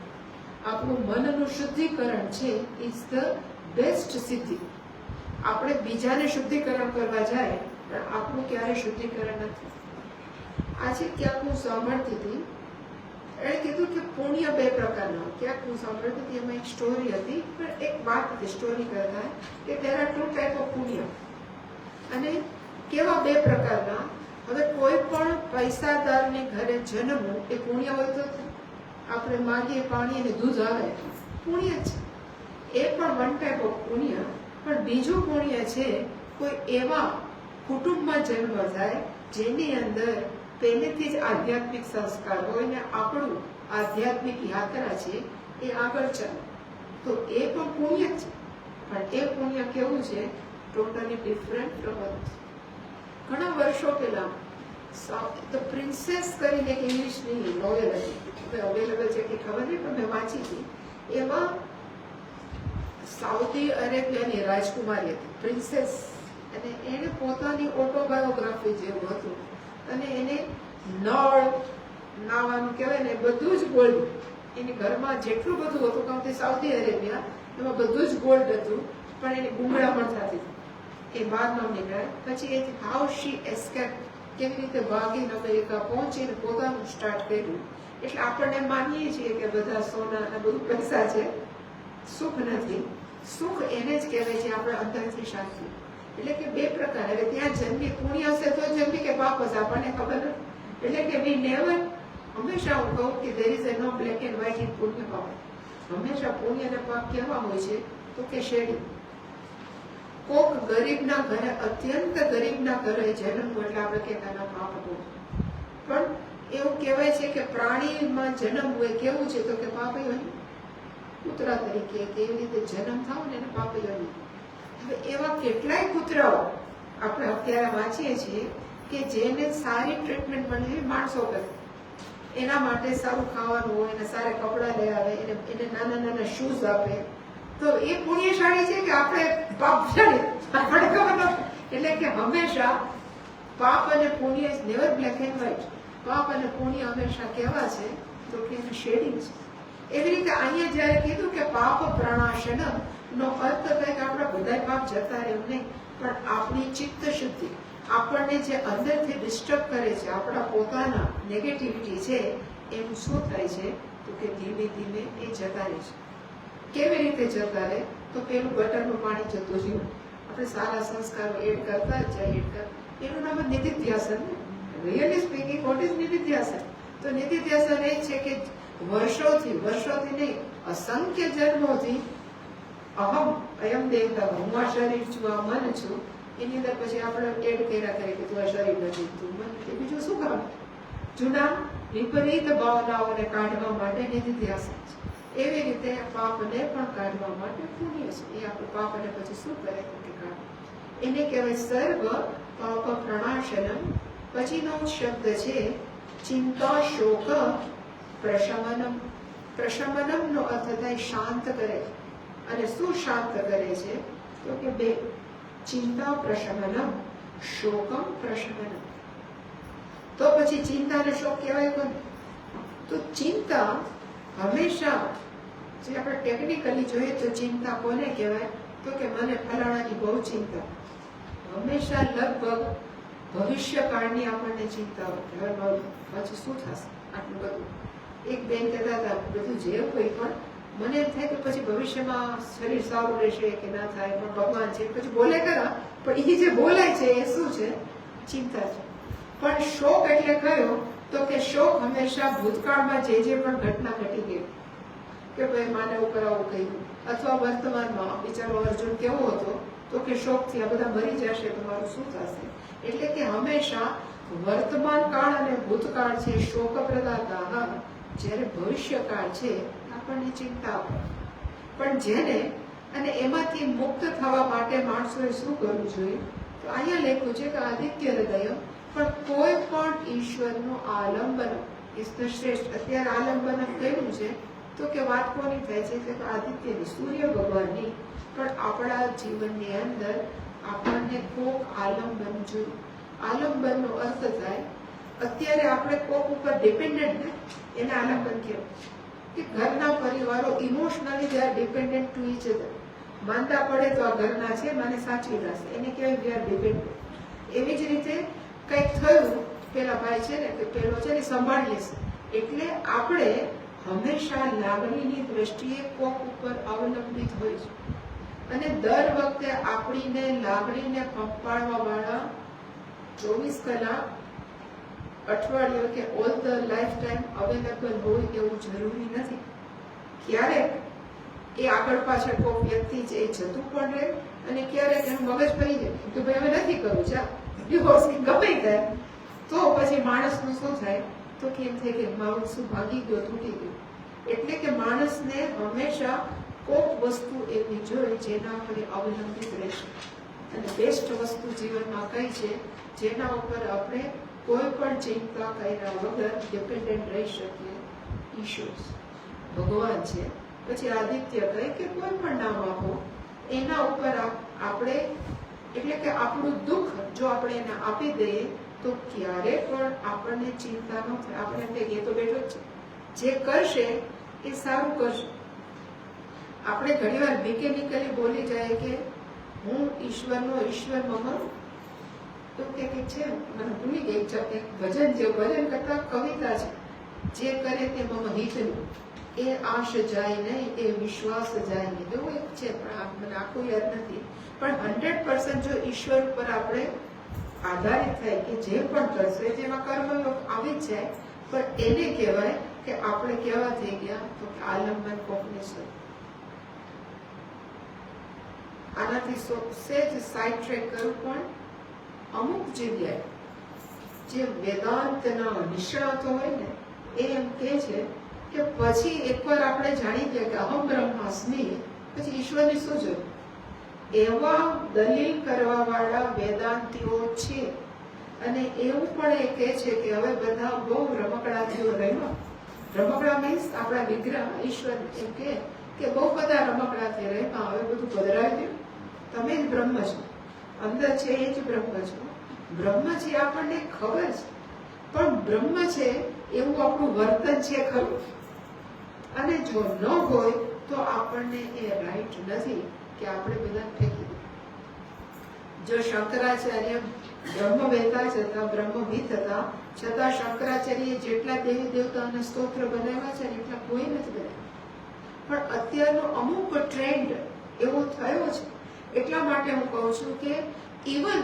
આપણું મનનું શુદ્ધિકરણ છે ઇઝ ધ બેસ્ટ સિદ્ધિ. આપણે બીજાને શુદ્ધિકરણ કરવા જાય પણ આપણું ક્યારે શુદ્ધિકરણ નથી. આજે ક્યાંક હું સાંભળતી હતી, એણે કીધું કે પુણ્ય બે પ્રકારના. ક્યાંક હું સાંભળતી હતી, એમાં એક સ્ટોરી હતી, પણ એક વાત હતી સ્ટોરી કરતા કે there are two type of પુણ્ય. અને કેવા બે પ્રકારના. હવે કોઈ પણ પૈસાદારને ઘરે જન્મવું એ પુણ્ય હોય તો આપણે માગીએ પાણી અને દૂધ આવે, પુણ્ય છે. એ પણ વન ટાઈપ ઓફ પુણ્ય. પણ બીજું પુણ્ય છે કોઈ એવા કુટુંબમાં જન્મ થાય જેની અંદર પહેલેથી જ આધ્યાત્મિક સંસ્કાર હોય ને આપણું આધ્યાત્મિક યાત્રા છે એ આગળ ચાલે, તો એ પણ પુણ્ય છે. પણ એ પુણ્ય કેવું છે, ટોટલી ડિફરન્ટ ફ્રોમ. ઘણા વર્ષો પહેલા ધ પ્રિન્સેસ કરીને એક ઇંગ્લિશની નોવેલ હતી, અવેલેબલ છે કે ખબર નહીં પણ મેં વાંચી હતી. એમાં સાઉદી અરેબિયાની રાજકુમારી હતી પ્રિન્સેસ, અને એને પોતાની ઓટોબાયોગ્રાફી જેવું હતું. અને એને નળ નાવાનું કહેવાય ને બધું જ ગોલ્ડ, એની ઘરમાં જેટલું બધું હતું, કારણ કે સાઉદી અરેબિયા એમાં બધું જ ગોલ્ડ હતું, પણ એની ગુંગળામણ થતી હતી, એ બહાર ન નીકળે. પછી એ હાઉ શી એસ્કેપ, કેવી રીતે ભાગીને અમેરિકા પહોંચીને પોતાનું સ્ટાર્ટ કર્યું. એટલે આપણને માનીએ છીએ કે બધા સોના અને બધું પૈસા છે, સુખ નથી. સુખ એને જ કહેવાય છે આપણે અંદરથી શાંતિ. એટલે કે બે પ્રકાર. હવે ત્યાં જન્મી પુણ્ય હશે તો જન્મી કે પાપ હશે આપણને ખબર નથી. એટલે કે વી નેવર, હંમેશા હું કહું કે there is no black and white in પુણ્ય પાપ. હંમેશા પુણ્ય અને પાપ કેવા હોય છે તો કે શેડી. કોક ગરીબના ઘરે, અત્યંત ગરીબના ઘરે જન્મ એટલે આપણે કહેતા પાપ હતું. પણ એવું કહેવાય છે કે પ્રાણીમાં જન્મ હોય કેવું છે તો કે પાપ યોની, કૂતરા તરીકે કેવી રીતે જન્મ થાવ ને એને પાપ યોની. હવે એવા કેટલાય કૂતરાઓ આપણે અત્યારે વાંચીએ છીએ કે જેને સારી ટ્રીટમેન્ટ મળે માણસો કરે. એના માટે સારું ખાવાનું હોય, એને સારા કપડાં લઈ આવે, એને નાના નાના શૂઝ આપે, તો એ પુણ્યશાળી છે કે આપણે પાપશાળી આપણે ખબર નથી. એટલે કે હંમેશા પાપ અને પુણ્ય નેવર બ્લેક એન્ડ વ્હાઇટ. પાપ અને પુણ્ય હંમેશા કેવા છે તો કે એને શેડિંગ છે. એવી રીતે અહીંયા જયારે કીધું કે પાપ પ્રણાશનમ નો અર્થ થાય કે આપણા બધા પાપ જતા રહે નહીં, પણ આપણી ચિત્ત શુદ્ધિ, આપણને જે અંદરથી ડિસ્ટર્બ કરે છે, આપણા પોતાના નેગેટિવિટી છે, એનું શું થાય છે તો કે ધીમે ધીમે એ જતા રહે છે. કેવી રીતે જતા રહે તો પેલું ગટરનું પાણી જતું રહ્યું, આપણે સારા સંસ્કારો એડ કરતા જાય, એનું નામ નિધિધ્યાસન. રિયલી સ્પીકિંગ વોટ ઇઝ નિધિધ્યાસન? તો નિધિધ્યાસન એ છે કે વર્ષોથી નહીં, અસંખ્ય જન્મોથી અહમ અયમ દેવતા, હું આ શરીર છું, આ મન છું, એની અંદર પછી આપણે એડ કર્યા કરીએ કે તું આ શરીર નથી, તું મન નથી, બીજું શું કામ? જૂના વિપરીત ભાવનાઓને કાઢવા માટે નિધિધ્યાસન છે. એવી રીતે પાપને પણ કાઢવા માટે પુણ્ય છે. એ આપણે પાપને પછી શું કરે કે કાઢે, એને કહેવાય સર્વ પાપ પ્રણાશનમ. પછીનો શબ્દ છે ચિંતા શોક પ્રશમનમ. પ્રશમનમ નો અર્થ થાય શાંત કરે. અને શું શાંત કરે છે તો કે બે, ચિંતા પ્રશમનમ, શોકમ પ્રશમનમ. તો પછી ચિંતા અને શોક કહેવાય કોને? તો ચિંતા હંમેશા, જે આપણે ટેકનિકલી જોઈએ તો ચિંતા કોને કહેવાય તો કે મને ફલાણાની બહુ ચિંતા. હંમેશા લગભગ ભવિષ્યકાળની આપણને ચિંતા હોય, પછી શું થશે આટલું બધું. એક બેન કહેતા હતા બધું જે કોઈ પણ મને એમ થાય કે પછી ભવિષ્યમાં શરીર સારું રહેશે કે ના થાય, પણ ભગવાન છે પછી બોલે ખરા, પણ એ જે બોલાય છે એ શું છે? ચિંતા છે. પણ શોક એટલે કયો તો કે શોક હંમેશા ભૂતકાળમાં જે પણ ઘટના ઘટી ગઈ કે ભાઈ માને ઉપર આવું કહ્યું, અથવા વર્તમાનમાં બિચારો અર્જુન કેવો હતો તો કે શોકથી આ બધા મરી જશે તો મારું શું થશે. એટલે કે હંમેશા વર્તમાન કાળ અને ભૂતકાળ છે શોક પ્રદાતા, જ્યારે ભવિષ્યકાળ છે આપણને ચિંતા હોય. પણ જેને અને એમાંથી મુક્ત થવા માટે માણસોએ શું કરવું જોઈએ? તો અહીંયા લખ્યું છે કે આદિત્ય હૃદય, પણ કોઈ પણ ઈશ્વરનું આલંબન ઇઝ ધ શ્રેષ્ઠ. અત્યારે આલંબન કહ્યું છે તો કે વાત કોની થાય છે કે આદિત્યની, સૂર્ય ભગવાનની. પણ આપણા જીવનની અંદર આપણને કોક આલંબન જોઈએ. આલંબનનો અર્થ થાય અત્યારે આપણે કોક ઉપર ડિપેન્ડન્ટ ને એને આલંબન કહેવાય. કે ઘરના પરિવારો emotionally they are dependent to each other. માંદા પડે તો આ ઘરના છે મને સાચવી રહેશે, એને કહેવાય વી આર ડિપેન્ડન્ટ. એવી જ રીતે કંઈક થયું, પેલા ભાઈ છે ને કે પેલો છે ને સંભાળીએ છે, એટલે આપણે હંમેશા લાગણીની દ્રષ્ટિએ કોક ઉપર અવલંબિત હોય છે. અને દર વખતે આપણીને લાગણીને પંપાળવા વાળા 24 કલાક અઠવાડિયું કે all the life time available હોય એવું જરૂરી નથી. ક્યારેક એ આગળ પાછળ કોઈ વ્યક્તિ છે એ જતું પણ રહે, અને ક્યારેક એનું મગજ ફરી જાય તો ભાઈ હવે નથી કરવું, ચા ડિવોર્સ ગમે થાય તો પછી માણસનું શું થાય તો કેમ થાય કે મારું શું ભાગી ગયો, તૂટી ગયું. એટલે કે માણસને હંમેશા કોક વસ્તુ એવી જોઈએ જેના ઉપર અવલંબિત રહેશે. અને બેસ્ટ વસ્તુ જીવનમાં કઈ છે જેના ઉપર આપણે કોઈ પણ ચિંતા કર્યા વગર ડિપેન્ડન્ટ રહી શકીએ? ઈશ્વર, ભગવાન છે. પછી આદિત્ય કહે કે કોઈ પણ નામ આપો, એના ઉપર આપણે, એટલે કે આપણું દુઃખ જો આપણે એને આપી દઈએ તો ક્યારે પણ આપણને ચિંતા ન થાય. આપણે એમ કહીએ તો બેઠો જ છે, જે કરશે એ સારું કરશે. આપણે ઘણીવાર મિકેનિકલી બોલી જાય કે હું ઈશ્વરનો ઈશ્વર મમરો, તો કે છે મને ભૂલી ગઈ છે એક ભજન છે, ભજન કરતા કવિતા છે, જે કરે તે મમ હિતનું, એ આશ જાય નહીં, એ વિશ્વાસ જાય નહીં, એવું એક છે. પણ મને આખું યાદ નથી. પણ 100% જો ઈશ્વર ઉપર આપણે આધારિત થાય કે જે પણ કરશે જેમાં કર્મયોગ આવી જ જાય, પણ એને કહેવાય કે આપણે કેવા થઈ ગયા તો કે આલંબન કોકને છે. આનાથી સેજ સાઇડ ટ્રેક કરું, પણ અમુક જગ્યાએ જે વેદાંતના નિષ્ણાતો હોય ને એ એમ કહે છે કે પછી એકવાર આપણે જાણી ગયા કે અહમ બ્રહ્માસ્મિ, પછી ઈશ્વરની શું જરૂર? એવા દલીલ કરવા વાળા વેદાંતિઓ છે. અને એવું પણ એ કહે છે કે હવે બધા બહુ રમકડાથીઓ રહ્યા. રમકડા મીન્સ આપણા વિગ્રહ ઈશ્વર, એમ કે બહુ બધા રમકડાથી રહ્યા, હવે બધું પધરાવી દઉં, તમે જ બ્રહ્મ છો, અંદર છે એ જ બ્રહ્મ છો. બ્રહ્મ છે આપણને ખબર છે, પણ બ્રહ્મ છે એવું આપણું વર્તન છે ખરું? અને જો ન હોય તો આપણને એ રાઈટ નથી કે આપણે બધા ફેંકી દઈએ. જો શંકરાચાર્ય બ્રહ્મવેતા જ હતા, બ્રહ્મવિદ હતા, છતાં શંકરાચાર્ય જેટલા દેવી દેવતાઓના સ્તોત્ર બનાવ્યા છે એટલા કોઈ નથી બનાવ્યા. પણ અત્યારનો અમુક ટ્રેન્ડ એવો થયો છે. એટલા માટે હું કહું છું કે ઇવન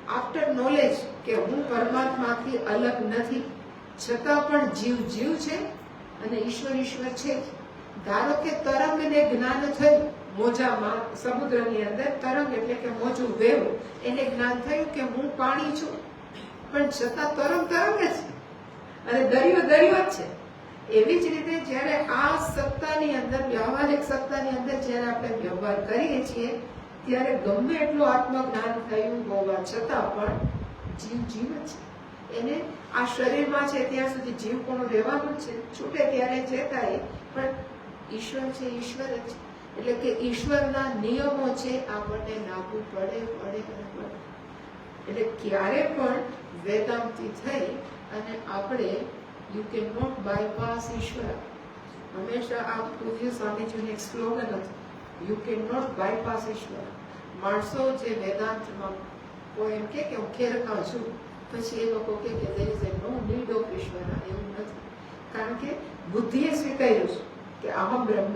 આફ્ટર નોલેજ કે હું પરમાત્માથી અલગ નથી, છતાં પણ જીવ જીવ છે અને ઈશ્વર ઈશ્વર છે. ધારો કે તરંગને જ્ઞાન થયું, મોજામાં સમુદ્રની અંદર તરંગ એટલે કે મોજું વેવ, એને જ્ઞાન થયું કે હું પાણી છું, પણ છતાં તરંગ તરંગ જ છે અને દરિયો દરિયો જ છે. એવી જ રીતે જ્યારે આ સત્તાની અંદર, વ્યવહારિક સત્તાની અંદર જ્યારે આપણે વ્યવહાર કરીએ છીએ ત્યારે ગમે એટલું આત્મજ્ઞાન થયું હોવા છતાં પણ જીવ જીવ જ છે. એને આ શરીરમાં છે ત્યાં સુધી જીવ પણ રહેવાનું જ છે, છૂટે ત્યારે જે થાય, પણ ઈશ્વર છે ઈશ્વર જ છે. એટલે કે ઈશ્વરના નિયમો છે આપણને લાગુ પડે પડે અને પડે. એટલે ક્યારે પણ વેદાંતી થઈ અને આપણે યુ કેન નોટ બાયપાસ ઈશ્વર. હંમેશા આ પૂજ્ય સ્વામીજીનું એક સ્લોગન હતું, યુ કેન નોટ બાયપાસ ઈશ્વર. માણસો જે વેદાંતમાં કોઈ એમ કે હું ખેરખા છું, પછી એ લોકો કે there is a no need of ઈશ્વર. એવું નથી, કારણ કે બુદ્ધિએ સ્વીકાર્યું છે કે અહમ બ્રહ્મ.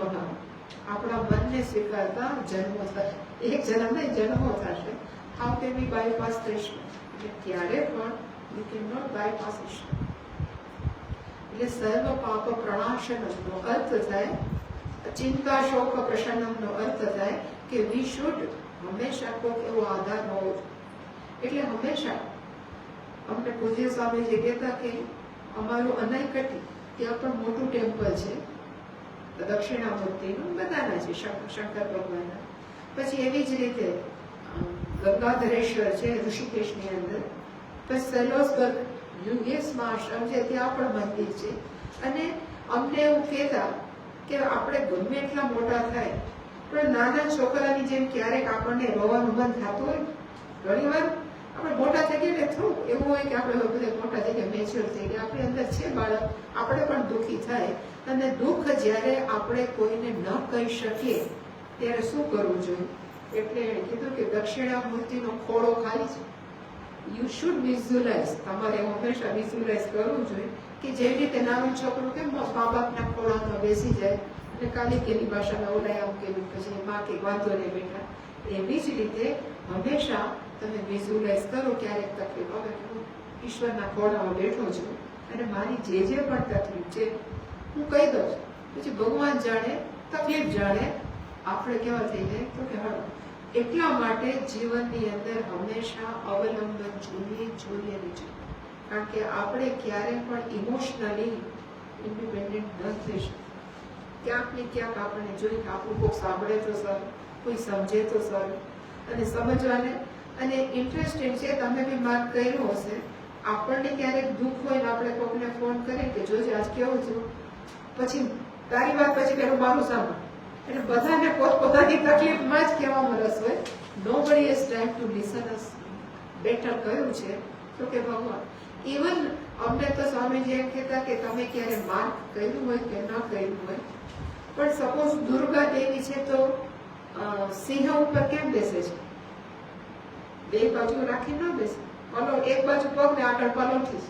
આપણા મનને સ્વીકારતા જન્મો થશે, એક જન્મ નહીં જન્મો થશે. How can we bypass Krishna? એટલે ક્યારે પણ યુ કેન નોટ બાયપાસ ઈશ્વર. એટલે સર્વ પાપ પ્રણાશનનો અર્થ થાય ચિંતા શોક પ્રસન્નમનો અર્થ થાય કે વી શુડ હંમેશા કોઈક એવો આધાર હોવો જોઈએ. એટલે હંમેશા અમને પૂજ્ય સ્વામીજી કહેતા કે અમારું અનાઈકટી ત્યાં પણ મોટું ટેમ્પલ છે દક્ષિણામૂર્તિનું, બધાના છે, શંકર ભગવાનના. પછી એવી જ રીતે ગંગાધરેશ્વર છે ઋષિકેશની અંદર. પછી સૈલોસબર્ગ યુએસમાં આશ્રમ છે, ત્યાં પણ મંદિર છે. અને અમને એવું કહેતા કે આપણે ગમે એટલા મોટા થાય પણ નાના છોકરાની જેમ ક્યારેક આપણને રોવાનું મન થતું હોય. ઘણી વાર આપણે મોટા થઈ ગયા ને થોડું એવું હોય કે આપણે બધા મોટા થઈ ગયા, મેચ્યોર થઈ ગયા, આપણી અંદર છે બાળક, આપણે પણ દુઃખી થાય. અને દુઃખ જ્યારે આપણે કોઈને ન કહી શકીએ ત્યારે શું કરવું જોઈએ? એટલે એણે કીધું કે દક્ષિણામૂર્તિનો ખોળો ખાલી છે. યુ શુડ વિઝ્યુલાઇઝ, તમારે હંમેશા વિઝ્યુલાઇઝ કરવું જોઈએ કે જેવી રીતે નાનું છોકરું કેમ મા બાપના ખોળામાં બેસી જાય અને કાલી કેલી ભાષામાં ઓલાય આમ કેવી, પછી માં કે વાંધો નહીં બેટા, એવી જ રીતે હંમેશા તમે વિઝ્યુલાઇઝ કરો ક્યારેક તકલીફ આવે કે હું ઈશ્વરના ખોળામાં બેઠો છું અને મારી જે પણ તકલીફ છે હું કહી દઉં છું. પછી ભગવાન જાણે, તકલીફ જાણે, આપણે કેવા થઈ જાય તો કે હળો. એટલા માટે જીવનની અંદર હંમેશા અવલંબન જોઈએ. કારણ કે આપણે ક્યારે પણ ઇમોશનલી ઇન્ડિપેન્ડન્ટ ન થઈ શકીએ. ક્યાંક ને ક્યાંક આપણને જોઈએ કે આપણું કોઈક સાંભળે તો સર, કોઈ સમજે તો સર. અને સમજવાને અને ઇન્ટરેસ્ટિંગ છે, તમે બી માર્ક કર્યું હશે, આપણને ક્યારેક દુઃખ હોય ને આપણે કોઈને ફોન કરીએ કે જોજે આજ કેવું થયું, પછી તારી વાત પછી પેલું મારું સાંભળ. એટલે બધાને પોતપોતાની તકલીફમાં જ કહેવામાં રસ હોય. Nobody has time to listen us better કહ્યું છે તો કે ભગવાન. ઇવન અમને તો સ્વામીજી એમ કહેતા કે તમે ક્યારે માર્ક કર્યું હોય કે ન કર્યું હોય, પણ સપોઝ દુર્ગા દેવી છે તો સિંહ ઉપર કેમ બેસે છે? બે બાજુ રાખી ન બેસે, પલો એક બાજુ પગ ને આગળ પલોઠી.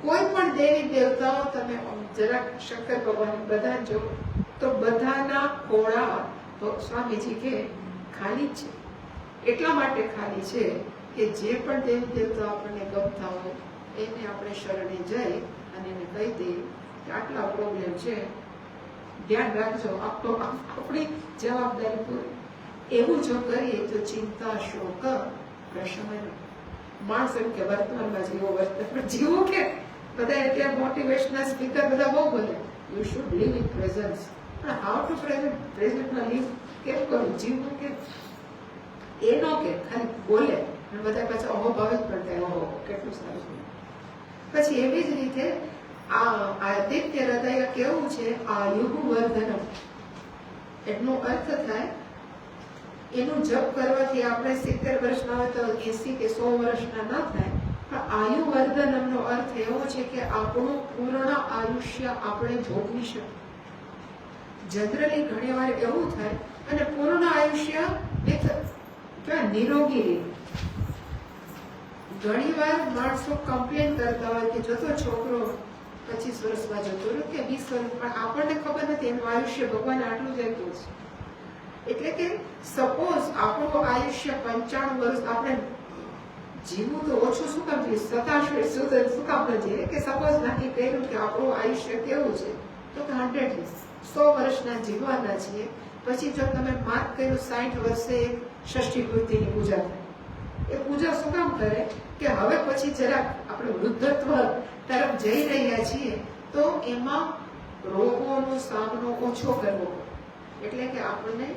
કોઈ પણ દેવી દેવતાઓ તમે જરાક શંકર ભગવાન બધા જો તો બધાના ખોળા સ્વામીજી કે ખાલી જ છે. એટલા માટે ખાલી છે કે જે પણ દેવી દેવતા આપણને ગમતા હોય એને આપણે શરણે જઈ અને એને કહી દઈએ કે આટલા પ્રોબ્લેમ છે, ધ્યાન રાખજો, આપણી જવાબદારી પૂરી. એવું જો કરીએ તો ચિંતા શોક પ્રશમન. માણસ એમ કે વર્તમાનમાં જીવો, વર્તમાન જીવો કે બધા એટલે મોટિવેશનલ સ્પીકર બધા બહુ બોલે you should live in presence. પણ હાઉ ટુ પ્રેઝન્ટમાં લીવ કેમ કરવું, જીવવું કેમ? એ ન કે ખાલી બોલે અને બધા પાછા અહોભાવ જ પડતા, ઓહો કેટલું સારું. પછી એવી જ રીતે આ આદિત્ય હૃદય કેવું છે, આયુઃ વર્ધનમ. એનો અર્થ થાય એનું જપ કરવાથી આપણે 70 વર્ષના હોય તો 80 કે 100 વર્ષના ન થાય. પણ આયુ વર્ધનમનો અર્થ એવો છે કે આપણું પૂર્ણ આયુષ્ય આપણે ભોગવી શકીએ. જનરલી ઘણી વાર એવું થાય અને પૂર્ણ આયુષ્ય નિરોગી રીતે. ઘણી વાર માણસો કમ્પ્લેન કરતા હોય કે જોતો છોકરો 25 વર્ષમાં જતો રહ્યો કે 20 વર્ષ, પણ આપણને ખબર નથી એનું આયુષ્ય ભગવાન આટલું જ આપ્યું છે. એટલે કે સપોઝ આપણું આયુષ્ય 95 વર્ષ, આપણે જીવવું તો ઓછું શું કામ જોઈએ, 27 સુધી શું કામ ન જોઈએ? કે સપોઝ નક્કી કર્યું કે આપણું આયુષ્ય કેવું છે તો કે 100 વર્ષના જીવવાના છીએ. પછી જો તમે માર્ક કર્યું 60 વર્ષે ષષ્ઠી પૂર્તિની પૂજા થાય. એ પૂજા શું કામ કરે કે હવે પછી જરાક આપણે વૃદ્ધત્વ તરફ જઈ રહ્યા છીએ તો એમાં રોગોનો સામનો ઓછો કરવો, એટલે કે આપણને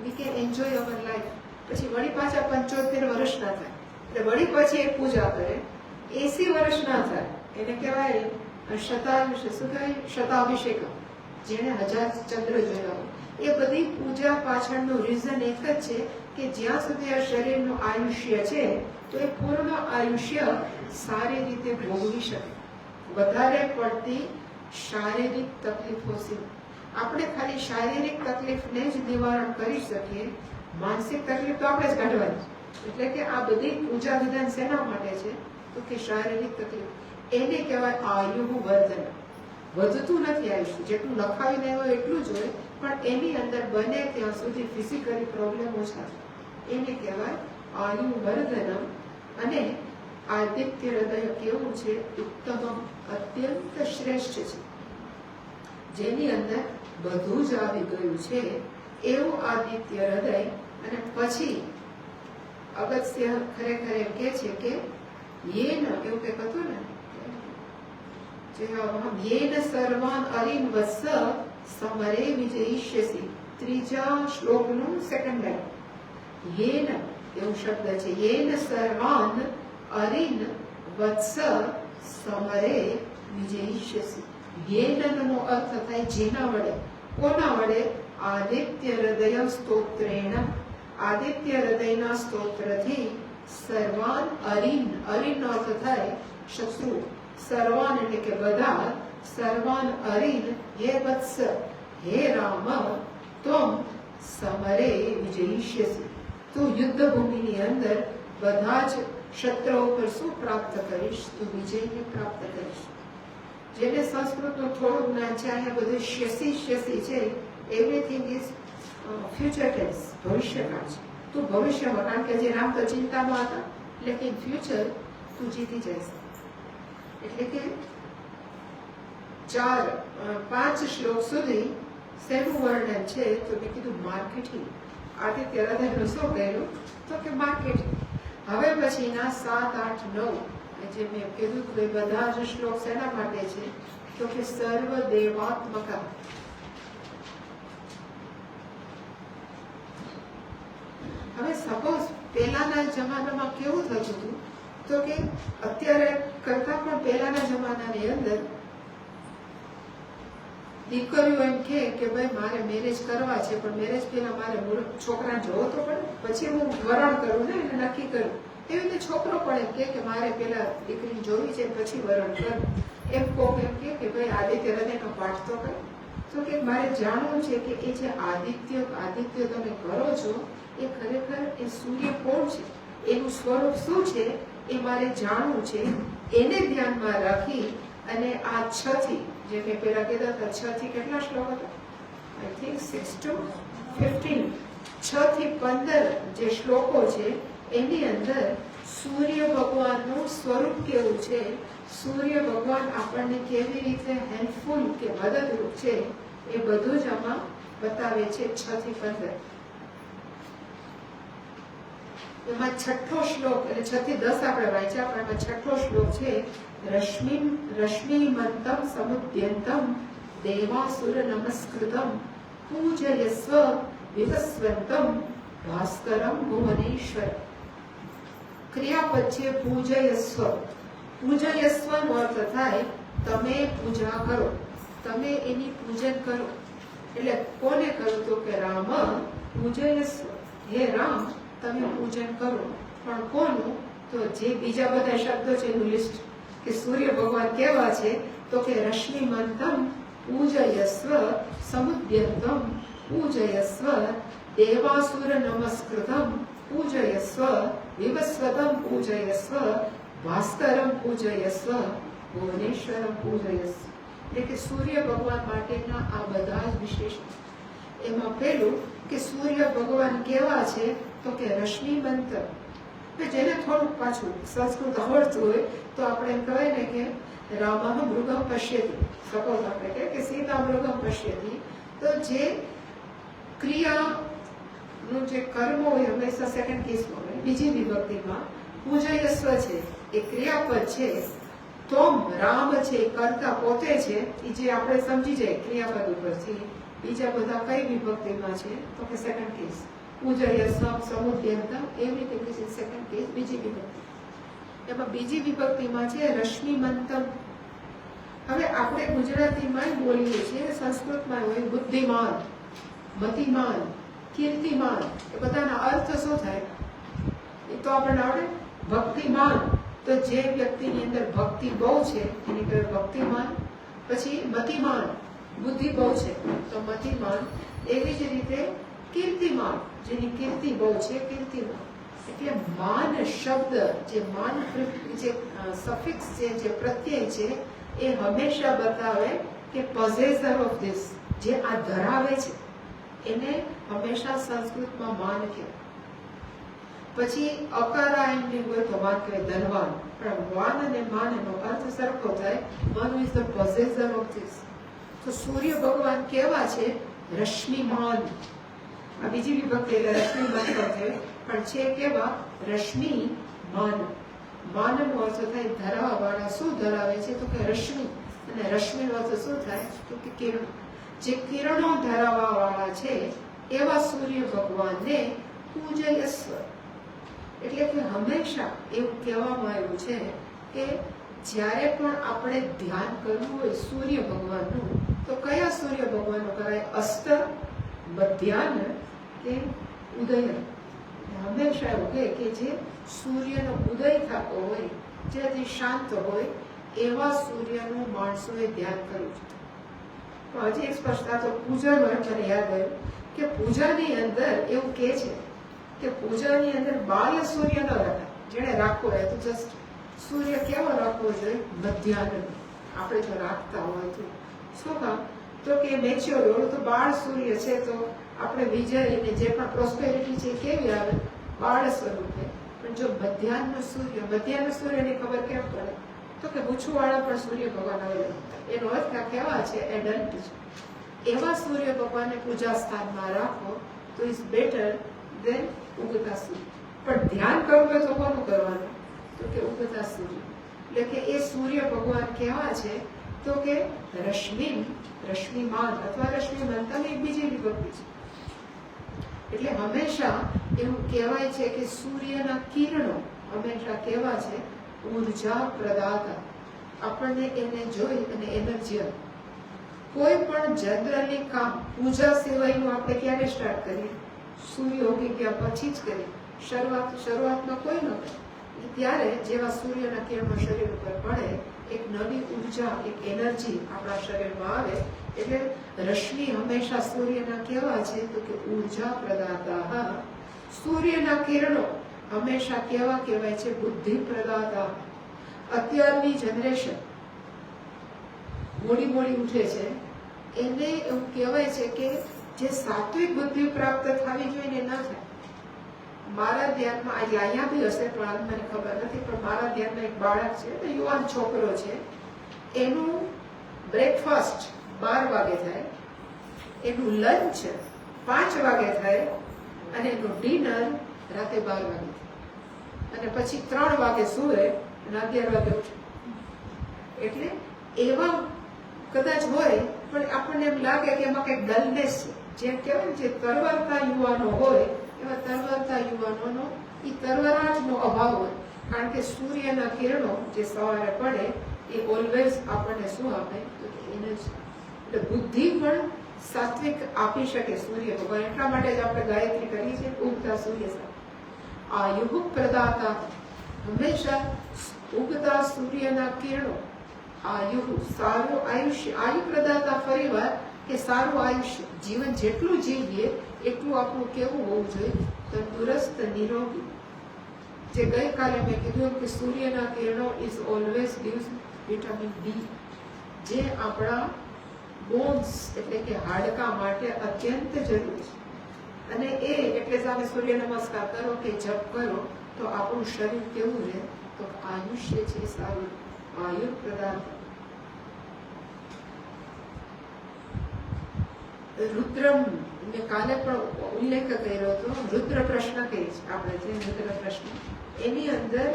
we can enjoy our life. પછી વળી પાછા 75 વર્ષના થાય એટલે વળી પછી એક પૂજા કરે. 80 વર્ષના થાય એને કહેવાય શતાભિષેક, જેને 1000 ચંદ્ર જોયા હોય. એ બધી પૂજા પાછળનું રીઝન એક જ છે કે જ્યાં સુધી આ શરીરનું આયુષ્ય છે તો એ પૂર્ણ આયુષ્ય સારી રીતે ભોગવી શકે. વધારે પડતી શારીરિક તકલીફો છે, આપણે ખાલી શારીરિક તકલીફને જ નિવારણ કરી શકીએ, માનસિક તકલીફ તો આપણે જ કાઢવાની. એટલે કે આ બધી પૂજા વિધાન શેના માટે છે તો કે શારીરિક તકલીફ. એને કહેવાય આયુઃ વર્ધન. વધતું નથી આયુષ્ય, જેટલું લખાવીને હોય એટલું જ હોય, પણ એની અંદર બને ત્યાં સુધી ફિઝિકલી પ્રોબ્લેમ ઓછા છે. એને કહેવાય આયુ વર્ધનમ. અને આદિત્ય હૃદય કેવું છે? ઉત્તમ, અત્યંત શ્રેષ્ઠ છે. જેની અંદર બધું જ આવી ગયું છે એવું આદિત્ય હૃદય. અને પછી અગત્ય ખરેખર એમ કે છે કે યેન એવું કંઈક હતું ને, યેન સર્વાન અરિન વત્સ સમરે વિજયિષ્યસી. ત્રીજા શ્લોકનું સેકન્ડ લાઈન. યેન એવું શબ્દ છે. યેન સર્વાન અરિન વત્સ સમરે વિજયિષ્યસી. યેનનો અર્થ થાય જેના વડે. કોના વડે? આદિત્ય હૃદય સ્તોત્રેણ. આદિત્ય હૃદયના સ્તોત્રથી સર્વાન અરિન. અરિન અર્થ થાય શત્રુ. સર્વાન એટલે કે બધા. સર્વાન અરિન હે વત્સ, હે રામ, ત્વમ સમરે વિજયિષ્યસી. તું યુદ્ધ ભૂમિની અંદર બધા જ શત્રુઓ પર શું પ્રાપ્ત કરીશ? તું વિજયને પ્રાપ્ત કરીશ. જેને સંસ્કૃતનું થોડું જ્ઞાન છે, અહીંયા બધું શ્યસી શ્યસી છે. એવરીથિંગ ઇઝ ફ્યુચર ટેન્સ, ભવિષ્યકાળ છે. તું ભવિષ્યમાં, કારણ કે જે રામ તો ચિંતામાં હતા, એટલે ઇન ફ્યુચર તું જીતી જઈશ. એટલે કે 4-5 શ્લોક સુધી શેનું વર્ણન છે? તો મેં કીધું માર્કેટિંગ. આદિત્ય હૃદયનું શું કર્યું? તો કે માર્કેટિંગ. હવે પછીના 7, 8, 9 જે મેં કીધું કે બધા જ શ્લોક શેના માટે છે? તો કે સર્વ દેવાત્મક. હવે સપોઝ પહેલાના જમાનામાં કેવું થતું હતું? તો કે અત્યારે કરતા પણ પહેલાના જમાનાની અંદર દીકરીઓ એમ કે ભાઈ મારે મેરેજ કરવા છે, પણ મેરેજ પહેલા મારે છોકરાને જોવો તો પડે, પછી હું વરણ કરું ને એને નક્કી કરું. એવી રીતે છોકરો પણ એમ કે મારે પેલા દીકરી જોવી છે પછી વરણ કરું. એમ કોક એમ કે ભાઈ આદિત્ય હૃદયનો પાઠ તો કરે. તો કે મારે જાણવું છે કે એ જે આદિત્ય તમે કરો છો એ ખરેખર એ સૂર્ય કોણ છે, એનું સ્વરૂપ શું છે એ મારે જાણવું છે. એને ધ્યાનમાં રાખી અને આ 6 થી, જે મેં પેલા કીધા હતા, 6 થી કેટલા શ્લોક હતા? આઈ થિંક 6 to 15, 6 થી 15 જે શ્લોકો છે એની અંદર સૂર્ય ભગવાનનું સ્વરૂપ કેવું છે, સૂર્ય ભગવાન આપણને કેવી રીતે હેલ્પફુલ કે મદદરૂપ છે, એ બધું જ આમાં બતાવે છે. 6 થી 15 એમાં 6થો શ્લોક, એટલે 6 થી 10 આપણે વાંચ્યા, પણ એમાં 6થો શ્લોક છે રશ્મિમંતમ સમુદ્યંતમ દેવાસુર નમસ્કૃતમ પૂજયસ્વ વિવસ્વંતમ ભાસ્કરમ ભુવનેશ્વર. ક્રિયાપદ છે પૂજયસ્વ. પૂજયસ્વનો અર્થ થાય તમે પૂજા કરો, તમે એની પૂજન કરો. એટલે કોને કહ્યું? તો કે રામ પૂજયસ્વ, હે રામ તમે પૂજન કરો. પણ કોનું? તો જે બીજા બધા શબ્દો છે એનું લિસ્ટ, કે સૂર્ય ભગવાન કેવા છે? તો કે રશ્મિમંતમ પૂજયસ્વ સમુદ્યંતમ પૂજયસ્વ દેવાસુર નમસ્કૃતમ પૂજયસ્વ વિવસ્વતમ પૂજયસ્વ ભાસ્કરમ પૂજયસ્વ ભુવનેશ્વરમ પૂજયસ્વ. એટલે કે સૂર્ય ભગવાન માટેના આ બધા જ વિશેષણ. એમાં પહેલું કે સૂર્ય ભગવાન કેવા છે? તો કે રશ્મિમંત. જેને થોડુંક પાછું સંસ્કૃત આવડતું હોય તો આપણે એમ કહેવાય ને કે રામઃ મૃગમ પશ્યતિ. સપોઝ આપણે કહે કે સીતા મૃગમ પશ્યતિ, તો જે ક્રિયાનું જે કર્મ હોય હંમેશા સેકન્ડ કેસમાં હોય, બીજી વિભક્તિમાં પૂજયસ્વ છે એ ક્રિયાપદ છે, તોમ રામ છે એ કર્તા પોતે છે, એ જે આપણે સમજી જાય ક્રિયાપદ ઉપરથી. બીજા બધા કઈ વિભક્તિમાં છે? તો કે સેકન્ડ કેસ. પૂજયસ્વ સમુદ્યંતમ, એવી રીતે સેકન્ડ કેસ બીજી વિભક્તિ. એમાં બીજી વિભક્તિમાં છે રશ્મિમંતમ. હવે આપણે ગુજરાતીમાં બોલીએ છીએ, સંસ્કૃતમાં હોય બુદ્ધિમાન, મતિમાન, કીર્તિમાન. એ બધાના અર્થ શું થાય એ તો આપણને આવડે. ભક્તિમાન, તો જે વ્યક્તિની અંદર ભક્તિ બહુ છે એની કહેવાય ભક્તિમાન. પછી મતિમાન, બુદ્ધિ બહુ છે તો મતિમાન. એવી જ રીતે કીર્તિમાન, જેની કીર્તિ બહુ છે કીર્તિમાન. એટલે માન શબ્દ, જે માન જે સફિક્સ છે, જે પ્રત્યય છે, એ હંમેશા બતાવે કે પોઝેસર ઓફ ધીસ, જે આ ધરાવે છે એને હંમેશા સંસ્કૃતમાં માન કહેવાય. પછી અકારાયણની હોય તો માન કહેવાય ધનવાન, પણ વાન અને માન એનો અર્થ સરખો થાય. One is the possessor of this. તો સૂર્ય ભગવાન કેવા છે? રશ્મિમાન. આ બીજી વિભક્તિ એટલે રશ્મિમાન છે, પણ છે કેવા? રશ્મિમાન. માનનો અર્થ થાય ધરાવવા વાળા. શું ધરાવે છે? તો કે રશ્મિ. અને રશ્મિનો અર્થ શું થાય? તો કે કિરણ. જે કિરણો ધરાવવા વાળા છે એવા સૂર્ય ભગવાનને પૂજયસ્વ. એટલે કે હંમેશા એવું કહેવામાં આવ્યું છે કે જ્યારે પણ આપણે ધ્યાન કરવું હોય સૂર્ય ભગવાનનું, તો કયા સૂર્ય ભગવાનનું કરાય? અસ્ત, મધ્યાહન કે ઉદય. હંમેશા એવું કે જે સૂર્યનો ઉદય થતો હોય, જેથી શાંત હોય એવા સૂર્યનું માણસોએ ધ્યાન કરવું છે. તો હજી એક સ્પષ્ટતા તો પૂજા મને યાદ આવ્યું કે પૂજાની અંદર એવું કે છે કે પૂજાની અંદર બાહ્ય સૂર્ય ન રખાય. જેને રાખવો હોય તો જસ્ટ સૂર્ય કેવો રાખવો જોઈએ? મધ્યાહન. આપણે જો રાખતા હોય તો શું કામ? તો કે મેચ્યોર હોય તો બાળ સૂર્ય છે, તો આપણે વિજય ને જે પણ પ્રોસ્પેરિટી છે કેવી આવે? બાળ સ્વરૂપે. પણ જો મધ્યાહન સૂર્યની ખબર કેમ પડે? તો કે મૂછુવાળા પણ સૂર્ય ભગવાન આવેલા. એનો અર્થ કેવા છે? એડલ્ટ છે. એવા સૂર્ય ભગવાનને પૂજા સ્થાનમાં રાખો તો ઇઝ બેટર દેન ઉગતા સૂર્ય. પણ ધ્યાન કરવું હોય તો કોનું કરવાનું? તો કે ઉગતા સૂર્ય. એટલે કે એ સૂર્ય ભગવાન કેવા છે? તો કે રશ્મિમાન અથવા રશ્મિમંતમ એક બીજી વિભક્તિ છે. એટલે હંમેશા એવું કહેવાય છે કે સૂર્યના કિરણો હંમેશા કેવા છે? ઉર્જા પ્રદાતા. આપણને એને જોઈ અને એનર્જી આપે. કોઈ પણ જનરલી કામ પૂજા સિવાયનું આપણે ક્યારે સ્ટાર્ટ કરીએ? સૂર્ય ઉગી ગયા પછી જ કરીએ. શરૂઆતમાં કોઈ ન કરે. ત્યારે જેવા સૂર્યના કિરણો શરીર ઉપર પડે, એક નવી ઉર્જા, એક એનર્જી આપણા શરીરમાં આવે. એટલે રશ્મિ હંમેશા સૂર્યના કેવા છે? તો કે ઉર્જા પ્રદાતા. સૂર્યના કિરણો હંમેશા કેવા કહેવાય છે? બુદ્ધિ પ્રદાતા. અત્યારની જનરેશન મોડી ઉઠે છે, એને એવું કહેવાય છે કે જે સાત્વિક બુદ્ધિ પ્રાપ્ત થવી જોઈએ ને ન થાય. મારા ધ્યાનમાં આજે અહીંયા બી હશે પણ મને ખબર નથી, પણ મારા ધ્યાનમાં એક બાળક છે, યુવાન છોકરો છે, એનું બ્રેકફાસ્ટ 12 વાગે થાય, એનું લંચ 5 વાગે થાય અને એનું ડિનર રાતે 12 વાગે થાય. અને પછી 3 વાગે સૂવે અને 11 વાગે ઉઠે. એટલે એવા કદાચ હોય પણ આપણને એમ લાગે કે એમાં કંઈક ડલનેસ છે. જેમ કહેવાય જે તરવરતા યુવાનો હોય એવા તરવરતા યુવાનોનો એ તરવરાટનો અભાવ હોય. કારણ કે સૂર્યના કિરણો જે સવારે પડે એ ઓલવેઝ આપણને શું આપે? તો એનર્જી. એટલે બુદ્ધિ પણ સાત્વિક આપી શકે સૂર્ય ભગવાન. એટલા માટે જ આપણે ગાયત્રી કરીએ છીએ ઉગતા સૂર્ય સાથે. આયુ પ્રદાતા. હંમેશા ઉગતા સૂર્યના કિરણો આયુ, સારું આયુષ્ય. આયુ પ્રદાતા ફરીવાર કે સારું આયુષ્ય. જીવન જેટલું જીવીએ એટલું આપણું કેવું હોવું જોઈએ? તંદુરસ્ત, નિરોગી. જે ગઈકાલે મેં કીધું કે સૂર્યના કિરણો is always gives vitamin D, જે આપણા બોન્સ એટલે કે હાડકા માટે અત્યંત જરૂરી છે. અને એ એટલે તમે સૂર્ય નમસ્કાર કરો કે જપ કરો તો આપણું શરીર કેવું રહે? તો આયુષ્ય છે સારું. આયુ પ્રદાન. રુદ્રમ મેં કાલે પણ ઉલ્લેખ કર્યો હતો. રુદ્ર પ્રશ્ન કહીએ છીએ આપણે, જે રુદ્ર પ્રશ્ન એની અંદર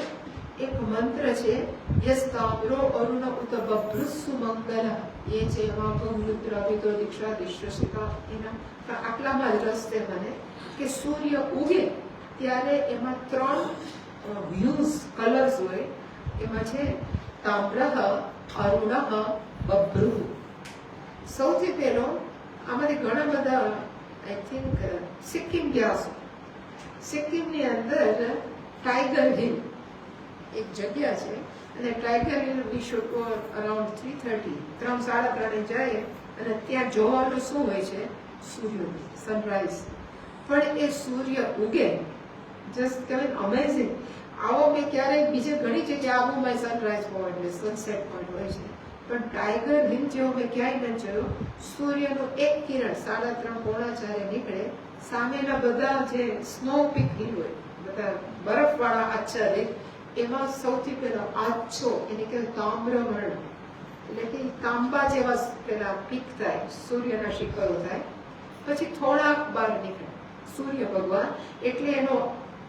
એક મંત્ર છે યસ્તાम्रो અરુણ ઉત બભ્રુસુ મંગલ. એ છે એમાં રુદ્ર અભિતો દીક્ષા દિશ્યશિકા. એના આટલામાં જ રસ છે મને કે સૂર્ય ઉગે ત્યારે એમાં 3 વ્યુઝ કલર્સ હોય. એમાં છે તામ્રઃ, અરુણઃ, બભ્રુઃ. સૌથી પહેલો આમાંથી ઘણા બધા આઈ થિંક સિક્કિમ ગયા છે. સિક્કિમની અંદર ટાઈગર હિલ એક જગ્યા છે અને tiger hill we should go around 3:30 3:30 જાય અને ત્યાં જોવાનું શું હોય છે? સૂર્યોદય, સનરાઈઝ. પણ એ સૂર્ય ઉગે જસ્ટ કહેવાય અમેઝિંગ. આવો મેં ક્યારેય બીજે ઘણી જગ્યાએ આવું મેં સનરાઈઝ પોઈન્ટ ને સનસેટ પોઈન્ટ હોય છે, પણ ટાઈગર હિલ જેવો મેં ક્યાંય ન જોયો. સૂર્યનું એક કિરણ 3:30 પોણા 4 નીકળે, સામેના બધા જે સ્નો પીક હિલ હોય, બધા બરફવાળા આચ્છાદિત, એમાં સૌથી પહેલો આછો એને કહેવાય તામ્રવર્ણ. એટલે કે તાંબા જેવા પેલા પીક થાય, સૂર્યના શિખરો થાય, પછી થોડાક બહાર નીકળે સૂર્ય ભગવાન. એટલે એનો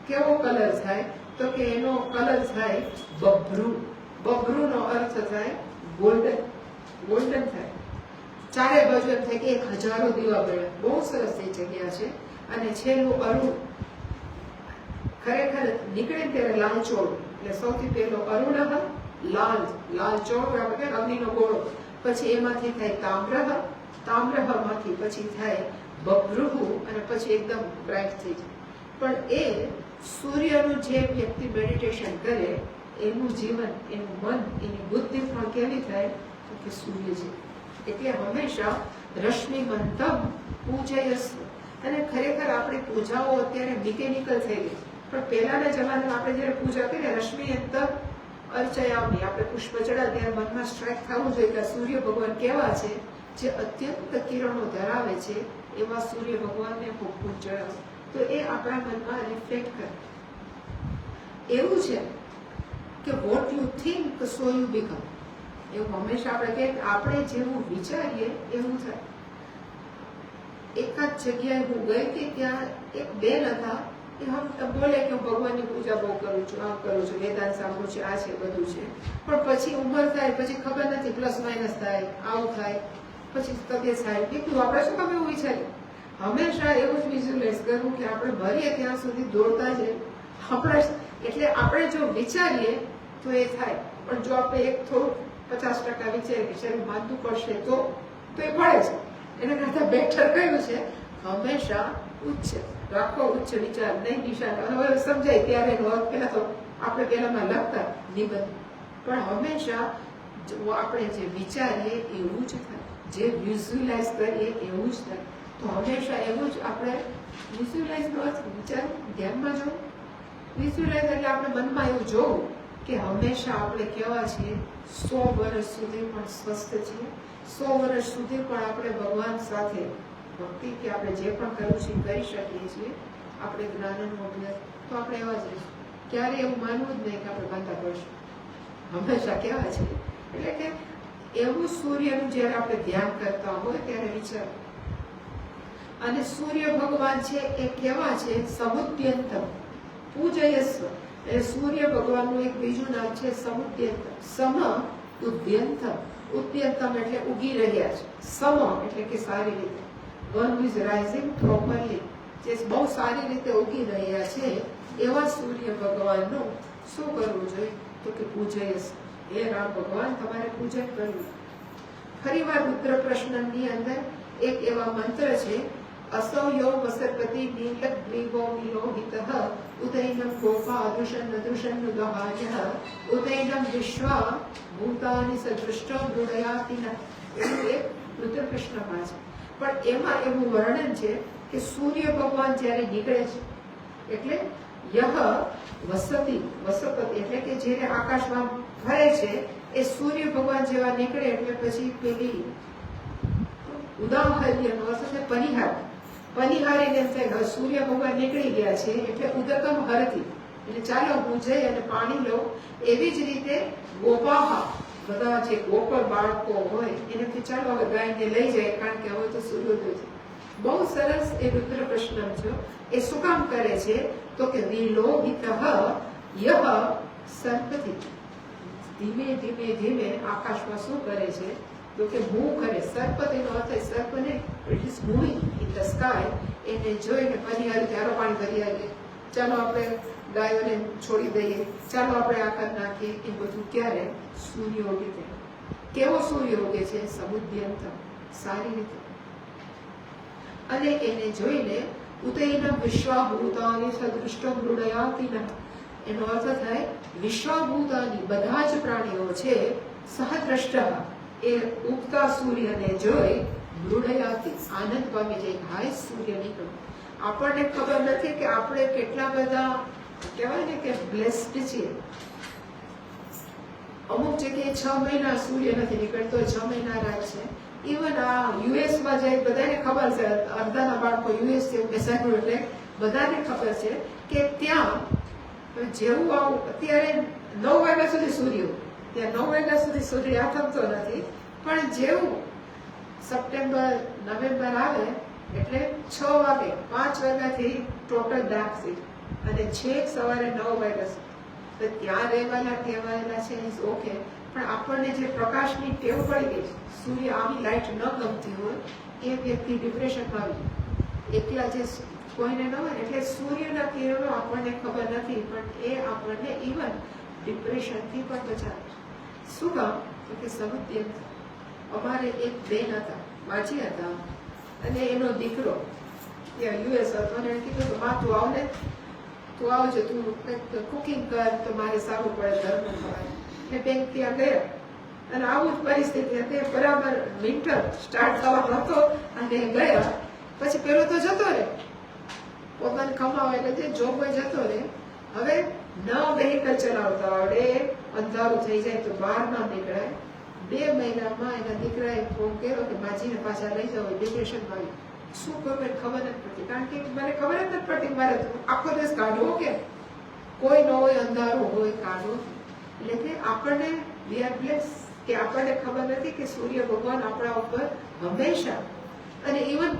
કેવો કલર થાય? તો કે એનો કલર થાય બભરું. બભરુંનો અર્થ થાય ગોલ્ડન. ગોલ્ડન થાય. ચારે બાજુ એમ થાય કે 1000 દીવા બળે. બહુ સરસ એ જગ્યા છે. અને છેલ્લું અરુણ, ખરેખર નીકળે ત્યારે લાલચોળ. એટલે સૌથી પહેલો અરુણ લાલ, લાલચોળ આપણે અગ્નિનો ગોળો. પછી એમાંથી થાય તામ્રહ, તામ્રહમાંથી પછી થાય બભ્રુહ, અને પછી એકદમ બ્રાઇટ થઈ જાય. પણ એ સૂર્યનું જે વ્યક્તિ મેડિટેશન કરે એનું જીવન, એનું મન, એની બુદ્ધિ પણ કેવી થાય? તો કે સૂર્ય છે. એટલે હંમેશા રશ્મિમંતમ પૂજયસ્વ. અને ખરેખર આપણી પૂજાઓ અત્યારે મિકેનિકલ થઈ ગઈ, પણ પહેલાના જમાનામાં આપણે જ્યારે પૂજા કરીએ રશ્મિયંતમ અર્ચયામી, આપણે પુષ્પ ચડાવીએ ત્યારે મનમાં સ્ટ્રાઇક થવું જોઈએ કે સૂર્ય ભગવાન કેવા છે? જે અત્યંત કિરણો ધરાવે છે એવા સૂર્ય ભગવાનને ખૂબ ચડાવે તો એ આપણા મનમાં રિફ્લેક્ટ કરે. એવું છે કે what you think so you become. એવું હંમેશા આપણે કહીએ કે આપણે જેવું વિચારીએ એવું થાય. એકાદ જગ્યાએ હું ગઈ હતી, ત્યાં એક બેન હતા, એ બોલે કે હું ભગવાનની પૂજા બહુ કરું છું, આમ કરું છું, વેદાંત સાંભળું છું, આ છે બધું છે. પણ પછી ઉંમર થાય પછી ખબર નથી, પ્લસ માઇનસ થાય, આવું થાય, પછી તબિયત સારી. કેટલું આપણે શું કામ એવું વિચારીએ? હંમેશા એવું જ વિઝ્યુઅલાઇઝ કરવું કે આપણે મરીએ ત્યાં સુધી દોડતા જ આપણે. એટલે આપણે જો વિચારીએ તો એ થાય, પણ જો આપણે એક થોડું 50% વિચારીએ કે શરીર માનવું પડશે તો એ પડે છે. એના કરતા બેટર કયું છે? હંમેશા ઉચ્ચ રાખો, ઉચ્ચ વિચાર, નહીં નિશાન. હવે સમજાય ત્યારે પેલા તો આપણે પેલામાં લખતા નિબંધ, પણ હંમેશા આપણે જે વિચારીએ એવું જ થાય, જે વિઝ્યુઅલાઇઝ કરીએ એવું જ થાય. તો હંમેશા એવું જ આપણે વિઝ્યુઅલાઇઝનો અર્થ વિચાર ધ્યાનમાં જોવું. વિઝ્યુઅલાઇઝ એટલે આપણે મનમાં એવું જોવું કે હંમેશા આપણે કેવા છીએ? 100 વર્ષ સુધી પણ સ્વસ્થ છીએ, 100 વર્ષ સુધી પણ આપણે ભગવાન સાથે ભક્તિ કે આપણે જે પણ કરવું છે કરી શકીએ છીએ. આપણે જ્ઞાનનો અભ્યાસ તો આપણે એવા જ રહીશું. ક્યારે એવું માનવું જ નહીં કે આપણે બાંધા પડશું. હંમેશા કેવા છે? એટલે કે એવું સૂર્યનું જ્યારે આપણે ધ્યાન કરતા હોય ત્યારે વિચાર. અને સૂર્ય ભગવાન છે એ કેવા છે? સમુદ્યંતમ પૂજયસ્વ. એટલે સૂર્ય ભગવાનનું એક બીજું નામ છે સમુદ્યંતમ. સમ ઉદ્યંતમ. ઉદ્યંતમ એટલે ઉગી રહ્યા છે. સમ એટલે કે સારી રીતે. વન ઇઝ રાઇઝિંગ પ્રોપરલી, જે બહુ સારી રીતે ઉગી રહ્યા છે એવા સૂર્ય ભગવાનનું શું કરવું જોઈએ? તો કે પૂજયસ્વ. હે રામ ભગવાન, તમારે પૂજન કરવું. ફરીવાર રુદ્ર પ્રશ્નની અંદર એક એવા મંત્ર છે, असौयो वसर्पति नीलग्रीवो विलोहितः उदैनं गोपा अदृशन् अदृशन् उदहायः उदैनं विश्वा भूतानि सदृष्टो मृडयाति न. એવું એક રુદ્ર પ્રશ્નમાં છે. પણ એમાં એવું વર્ણન છે કે સૂર્ય ભગવાન જ્યારે નીકળે છે એટલે યહ વસતિ, વસપતિ એટલે કે જ્યારે આકાશમાં ફરે છે એ સૂર્ય ભગવાન જેવા નીકળે એટલે પછી પેલી ઉદાહરણનો અર્થ છે પરિહાર. પરિહારીને એમ થાય સૂર્ય ભગવાન નીકળી ગયા છે એટલે ઉદકમ હરતી, એટલે ચાલો હું જઈ અને પાણી લઉં. એવી જ રીતે ગોપાહા, બધા જે ગોપર બાળકો હોય એને ચાલો હવે ગાયને લઈ જાય, કારણ કે હવે તો સૂર્યોદય છે. બહુ સરસ એ રુદ્ર પ્રશ્ન છે. એ શું કામ કરે છે? તો કે વિલોહિતઃ યહ સર્પતિ. ધીમે ધીમે ધીમે આકાશમાં શું કરે છે? તો કે મૂવ કરે. સર્પતિનો અર્થ છે સર્પને, it is moving in the sky. એને જોઈને પરિહારી ચાલો પાણી ભરી આવીએ, ચાલો આપણે ગાયોને છોડી દઈએ, ચાલો આપણે આ કરી નાખીએ. એ બધું ક્યારે? સૂર્ય ઉગે ત્યારે. કેવો સૂર્ય ઉગે છે? સમુદ્યંતમ, સારી રીતે. અને એને જોઈને ઉદયના વિશ્વાભૂતાની સદૃષ્ટો મૃડયાતિ ન. એનો અર્થ થાય વિશ્વાભૂતાની, બધા જ પ્રાણીઓ છે, સહદ્રષ્ટ એ ઉગતા સૂર્યને જોઈ મૃડયાતિ આનંદ પામી જાય. હાય સૂર્ય નીકળો. આપણને ખબર નથી કે આપણે કેટલા બધા કહેવાય ને કે બ્લેસ્ડ છીએ. અમુક જગ્યાએ 6 મહિના સૂર્ય નથી નીકળતો, 6 મહિના રાત છે. ઇવન આ યુએસમાં જાય બધાને ખબર છે, અડધાના બાળકો યુએસ છે બેસાડ્યું એટલે બધાને ખબર છે કે ત્યાં જેવું આવું અત્યારે 9 વાગ્યા સુધી સૂર્ય ત્યાં 9 વાગ્યા સુધી સૂર્ય આથમતો નથી, પણ જેવું સપ્ટેમ્બર નવેમ્બર આવે એટલે 6 વાગે 5 વાગ્યાથી ટોટલ ડાર્ક થઈ અને છેક સવારે 9 વાગ્યા સુધી. તો ત્યાં રહેવાના ટેવાયેલા છે ઇઝ ઓકે, પણ આપણને જે પ્રકાશની ટેવ પડી ગઈ છે, સૂર્ય આવી લાઇટ ન ગમતી હોય એ વ્યક્તિ ડિપ્રેશનમાં આવી જાય. એકલા જે કોઈને ન હોય એટલે સૂર્યના કિરણો આપણને ખબર નથી, પણ એ આપણને ઇવન ડિપ્રેશનથી પણ બચાવે છે. શું કામ? તો કે સમુદ્યંત. અમારે એક બેન હતા, માજી હતા, અને એનો દીકરો ત્યાં યુએસ હતો, અને એને કીધું કે માં તું આવ ને, તું આવજે, તું કંઈક કુકિંગ કર તો મારે સારું પડે ઘરનું ખવાય. એ બેન ત્યાં ગયા અને આવું જ પરિસ્થિતિ હતી. બરાબર વિન્ટર સ્ટાર્ટ થવાનો હતો અને ગયા. પછી પેલો તો જતો રહે, પોતાને કમાવા એટલે જે જોબ જતો રહે. હવે ન વેહિકલ ચલાવતા આવડે, અંધારું થઈ જાય તો બહાર ના નીકળાય. 2 મહિનામાં એના દીકરાએ ફોન કર્યો કે માજીને પાછા લઈ જાઓ, ડિપ્રેશનમાં આવી. શું કરવું એ ખબર જ પડતી, કારણ કે મને ખબર જ નથી પડતી મારે આખો દિવસ કાઢવો કે કોઈ ન હોય, અંધારું હોય, કાઢવો. એટલે કે આપણને વી આર બ્લેસ કે આપણને ખબર નથી કે સૂર્ય ભગવાન આપણા ઉપર હંમેશા, અને ઇવન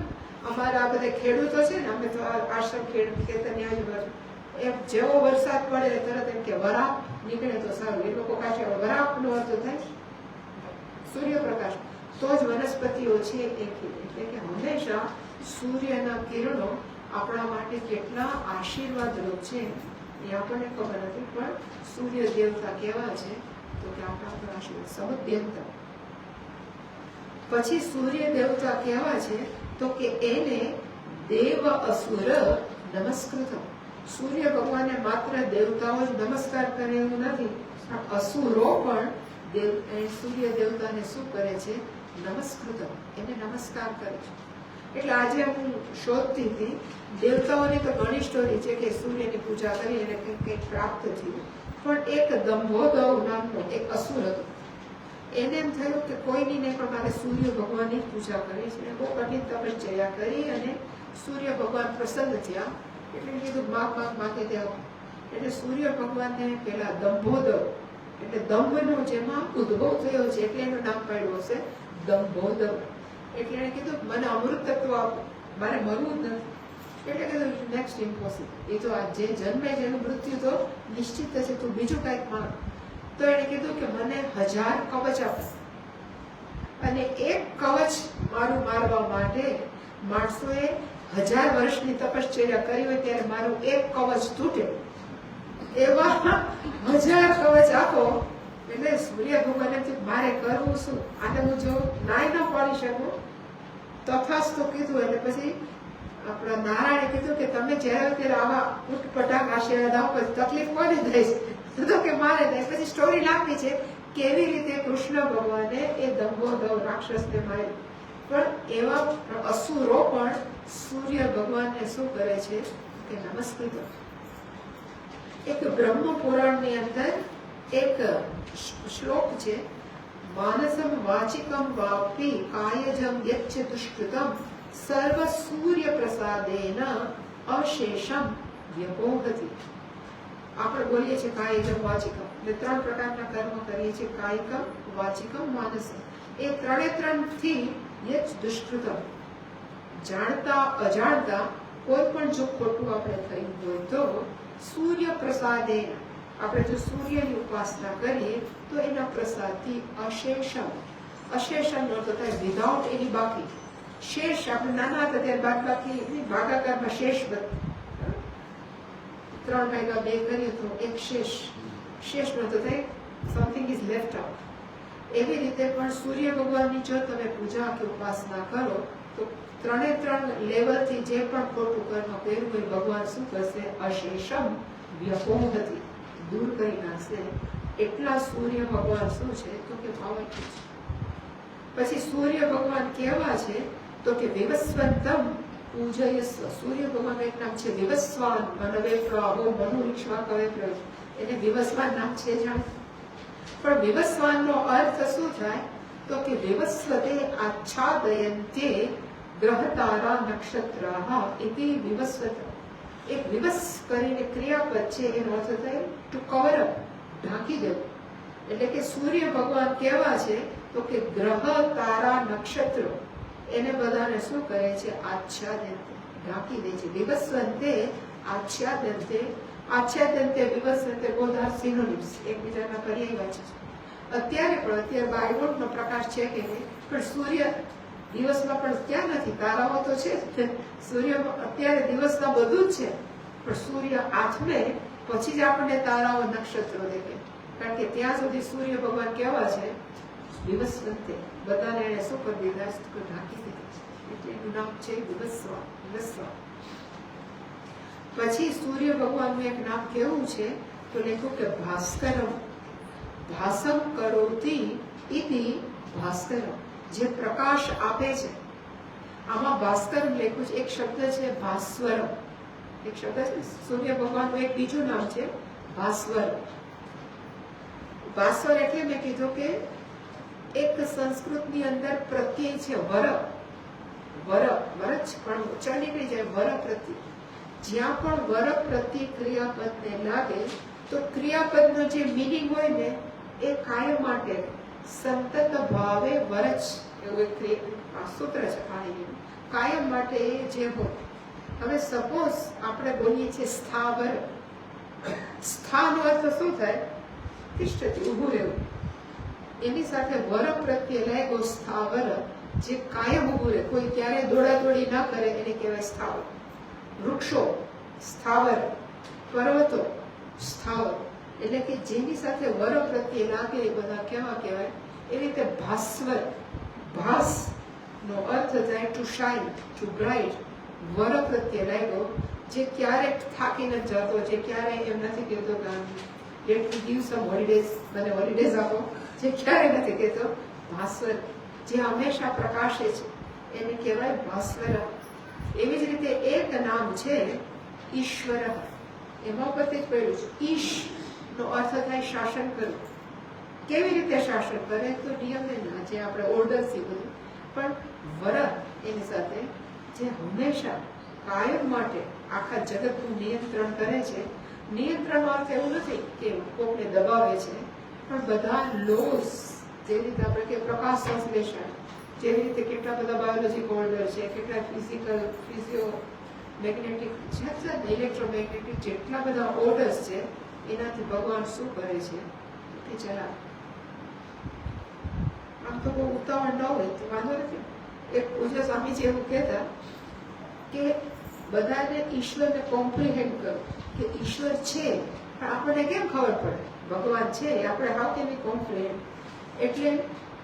અમારા બધા ખેડૂતો છે ને, અમે તો આશ્રમ ખેતરની આજુબાજુ, એમ જેવો વરસાદ પડે તરત એમ કે વરાપ નીકળે તો સારું. એ લોકો કાશે વરાપનો અર્થ થાય સૂર્યપ્રકાશ, તો જ વનસ્પતિઓ છે એ ખીલે. એટલે કે હંમેશા સૂર્યના કિરણો આપણા માટે કેટલા આશીર્વાદરૂપ છે એ આપણને ખબર નથી, પણ સૂર્ય દેવતા કેવા છે તો કે આપણા પર આશીર્વાદ. સમુદ્યંત. પછી સૂર્ય દેવતા કેવા છે તો કે એને દેવ અસુર નમસ્કૃત. સૂર્ય ભગવાનને માત્ર દેવતાઓ જ નમસ્કાર કરે એવું નથી, પણ અસુરો પણ સૂર્ય દેવતાને શું કરે છે? નમસ્કૃત, એને નમસ્કાર કરે છે. એટલે આજે હું શોધતી હતી, દેવતાઓની તો ઘણી સ્ટોરી છે કે સૂર્યની પૂજા કરી અને કંઈક પ્રાપ્ત થયું, પણ એક દંભોદવ નામનો એક અસુર હતો. એને એમ થયું કે કોઈની નહીં, પણ મારે સૂર્ય ભગવાનની પૂજા કરી છે. બહુ કઠિન તપશ્ચર્યા કરી અને સૂર્ય ભગવાન પ્રસન્ન થયા. એટલે કીધું માગે દેવા. એટલે સૂર્ય ભગવાનને પેલા દંભોદવ, એટલે દંભનો જેમાં ઉદ્ભવ થયો છે એટલે એનું નામ પાડ્યું હશે દંભોદવ. એટલે એને કીધું મને અમૃત તત્વ આપો, મારે મરવું જ નથી. એટલે કીધું નેક્સ્ટ ઇમ્પોસિબલ, એ તો આ જે જન્મે જેનું મૃત્યુ તો નિશ્ચિત છે, તું બીજું કંઈક માંગ. તો એને કીધું કે મને 1000 કવચ આપો, અને એક કવચ મારું મારવા માટે માણસોએ 1000 વર્ષની તપશ્ચર્યા કરી હોય ત્યારે મારું એક કવચ તૂટે, એવા 1000 કવચ આપો. એટલે સૂર્ય ભગવાન મારે કરવું શું? આને હું જો નાય ન પાડી શકું તથાસ્તુ કીધું. એટલે પછી આપણા નારાયણે કીધું કે તમે જ્યારે ત્યારે આવા ઉટપટાંગ આશીર્વાદ આપો તકલીફ કોને થાય છે? તો કે મારે થાય. પછી સ્ટોરી લાંબી છે કેવી રીતે કૃષ્ણ ભગવાને એ દંભોદવ રાક્ષસને માર્યો. પણ એવા અસુરો પણ સૂર્ય ભગવાનને શું કરે છે કે નમસ્કૃત. એક બ્રહ્મ પુરાણની અંદર એક શ્લોક છે, માનસમ વાચિકમ વાપી કાયજમ યચ્છ દુષ્કૃતમ સર્વ સૂર્ય પ્રસાદેન અશેષમ વ્યપોહતિ. આપણે બોલીએ છીએ કાયજમ વાચિકમ, એટલે 3 પ્રકારના કર્મ કરીએ છીએ, કાયિકમ, વાચિકમ, માનસમ. એ 3 થી યચ્છ દુષ્કૃતમ, જાણતા અજાણતા કોઈ પણ જો ખોટું આપણે થયું હોય તો સૂર્ય પ્રસાદે, આપણે જો સૂર્યની ઉપાસના કરીએ તો એના પ્રસાદથી અશેષમ, અશેષમ નો તો થાય વિધાઉટ એની બાકી. શેષ આપણે નાના હતા ત્યારે બાકી ભાગાકારમાં શેષ બધ 3 ભાગ્યા 2 કરીએ તો એક શેષ, શેષ નો તો થાય સમથિંગ ઇઝ લેફ્ટ આઉટ. એવી રીતે પણ સૂર્ય ભગવાનની જો તમે પૂજા કે ઉપાસના કરો તો 3 લેવલથી જે પણ ખોટું કર્મ કર્યું હોય ભગવાન શું કરશે? અશેષમ વ્યપોહતિ, દૂર કરી નાખશે. એટલા સૂર્ય ભગવાન શું છે તો કે પાવરફુલ છે. પછી સૂર્ય ભગવાન કેવા છે તો કે વિવસ્વંતમ પૂજયસ્વ. સૂર્ય ભગવાન એક નામ છે વિવસ્વાન, મનવે પ્રહો મનુરીક્ષવા કવે પ્રયો, એને વિવસ્વાન નામ છે જાણ. પણ વિવસ્વાનનો અર્થ શું થાય તો કે વિવસ્વતે આચ્છાદયન્તે ગ્રહતારા નક્ષત્રાઃ ઇતિ વિવસ્વત. એક વિવસ કરીને ક્રિયાપદ છે, એનો અર્થ થાય ટુ કવર અપ, ઢાંકી દેવું. એટલે કે સૂર્ય ભગવાન કેવા છે તો કે ગ્રહ તારા નક્ષત્રો એને બધાને શું કરે છે? આચ્છાદયંતે, ઢાંકી દે છે. વિવસ્વંતે આચ્છાદયંતે, આચ્છાદયંતે વિવસ્વંતે બોધ આર સિનોનિમ્સ, એકબીજાના પર્યાયવાચી છે. અત્યારે બાયરોડનો પ્રકાશ છે કે નહીં, પણ સૂર્ય દિવસમાં પણ ક્યાં નથી, તારાઓ તો છે જ. સૂર્ય અત્યારે દિવસમાં બધું જ છે, પણ સૂર્ય આથમે પછી જ આપણને તારાઓ નક્ષત્રો દેખાય. કારણ કે ત્યાં સુધી સૂર્ય ભગવાન કેવા છે? વિવસ્વંતે, બધાને એને શું કરી દીધા? ઢાંકી દીધા છે. એટલે એનું નામ છે વિવસ્વા. વિવસ્વા. પછી સૂર્ય ભગવાનનું એક નામ કેવું છે તો લખ્યું કે ભાસ્કરમ. ભાસમ કરોતિ ઇતિ ભાસ્કરમ, જે પ્રકાશ આપે છે. આમાં ભાસ્કરમ લખ્યું છે. એક શબ્દ છે ભાસ્વરમ, એક શબ્દ છે. સૂર્ય ભગવાનનું એક બીજું નામ છે ભાસ્વર. ભાસ્વર એટલે મેં કીધું કે એક સંસ્કૃતની અંદર પ્રત્યય છે વર. વરચ પણ ઉચ્ચાર નીકળી જાય, વર પ્રત્યય. જ્યાં પણ વર પ્રત્યય ક્રિયાપદને લાગે તો ક્રિયાપદનો જે મિનિંગ હોય ને એ કાયમ માટે સંતત ભાવે વરચ, એવું એક સૂત્ર છે પાણીનું. કાયમ માટે એ જે હોય. હવે સપોઝ આપણે બોલીએ છીએ સ્થાવર. સ્થાનો અર્થ શું થાય? તિષ્ઠતિ, ઊભું રહેવું. એની સાથે વર પ્રત્યે લાગ્યો સ્થાવર, જે કાયમ ઊભું રહે, કોઈ ક્યારે દોડાદોડી ના કરે, એને કહેવાય સ્થાવર. વૃક્ષો સ્થાવર, પર્વતો સ્થાવર. એટલે કે જેની સાથે વર પ્રત્યે લાગે એ બધા કેવા કહેવાય? એ રીતે ભાસ્વર. ભાસ નો અર્થ થાય ટુ શાઇન, ટુ બ્રાઇટ. વર પ્રત્યે લાગ્યો, જે ક્યારેક થાકી નથી જતો, જે ક્યારેય એમ નથી કહેતો કે લેટ મી ગીવ સમ હોલિડેઝ, મને હોલિડેઝ આપો, જે ક્યારે નથી કહેતો. ભાસ્વર, જે હંમેશા પ્રકાશે છે, એને કહેવાય ભાસ્વર. એવી જ રીતે એક નામ છે ઈશ્વર. એમાં ઉપરથી જ પડ્યું છે ઈશ નો અર્થ થાય શાસન કરવું. કેવી રીતે શાસન કરે? તો નિયમ ના, જે આપણે ઓર્ડર થી બધું. પણ વર એની સાથે જે હંમેશા કાયમ માટે આખા જગતનું નિયંત્રણ કરે છે. નિયંત્રણનો અર્થ એવું નથી કે કોકને દબાવે છે, પણ બધા લોસ, જે રીતે આપણે કે પ્રકાશ સંશ્લેષણ, જેવી રીતે કેટલા બધા બાયોલોજીક ઓર્ડર છે, કેટલા ફિઝિકલ, ફિઝિયો મેગ્નેટિક, ઇલેક્ટ્રોમેગ્નેટિક, જેટલા બધા ઓર્ડર્સ છે, એનાથી ભગવાન શું કરે છે કે ચલા. આમ તો બહુ ઉતાવળ ન હોય તો વાંધો નથી. એક પૂજ્ય સ્વામીજી એવું કહેતા કે બધાને ઈશ્વરને કોમ્પ્રિહેન્ડ કરો, કે ઈશ્વર છે પણ આપણને કેમ ખબર પડે ભગવાન છે? આપણે હાઉ કેન વી કોમ્પ્રિહેન્ડ? એટલે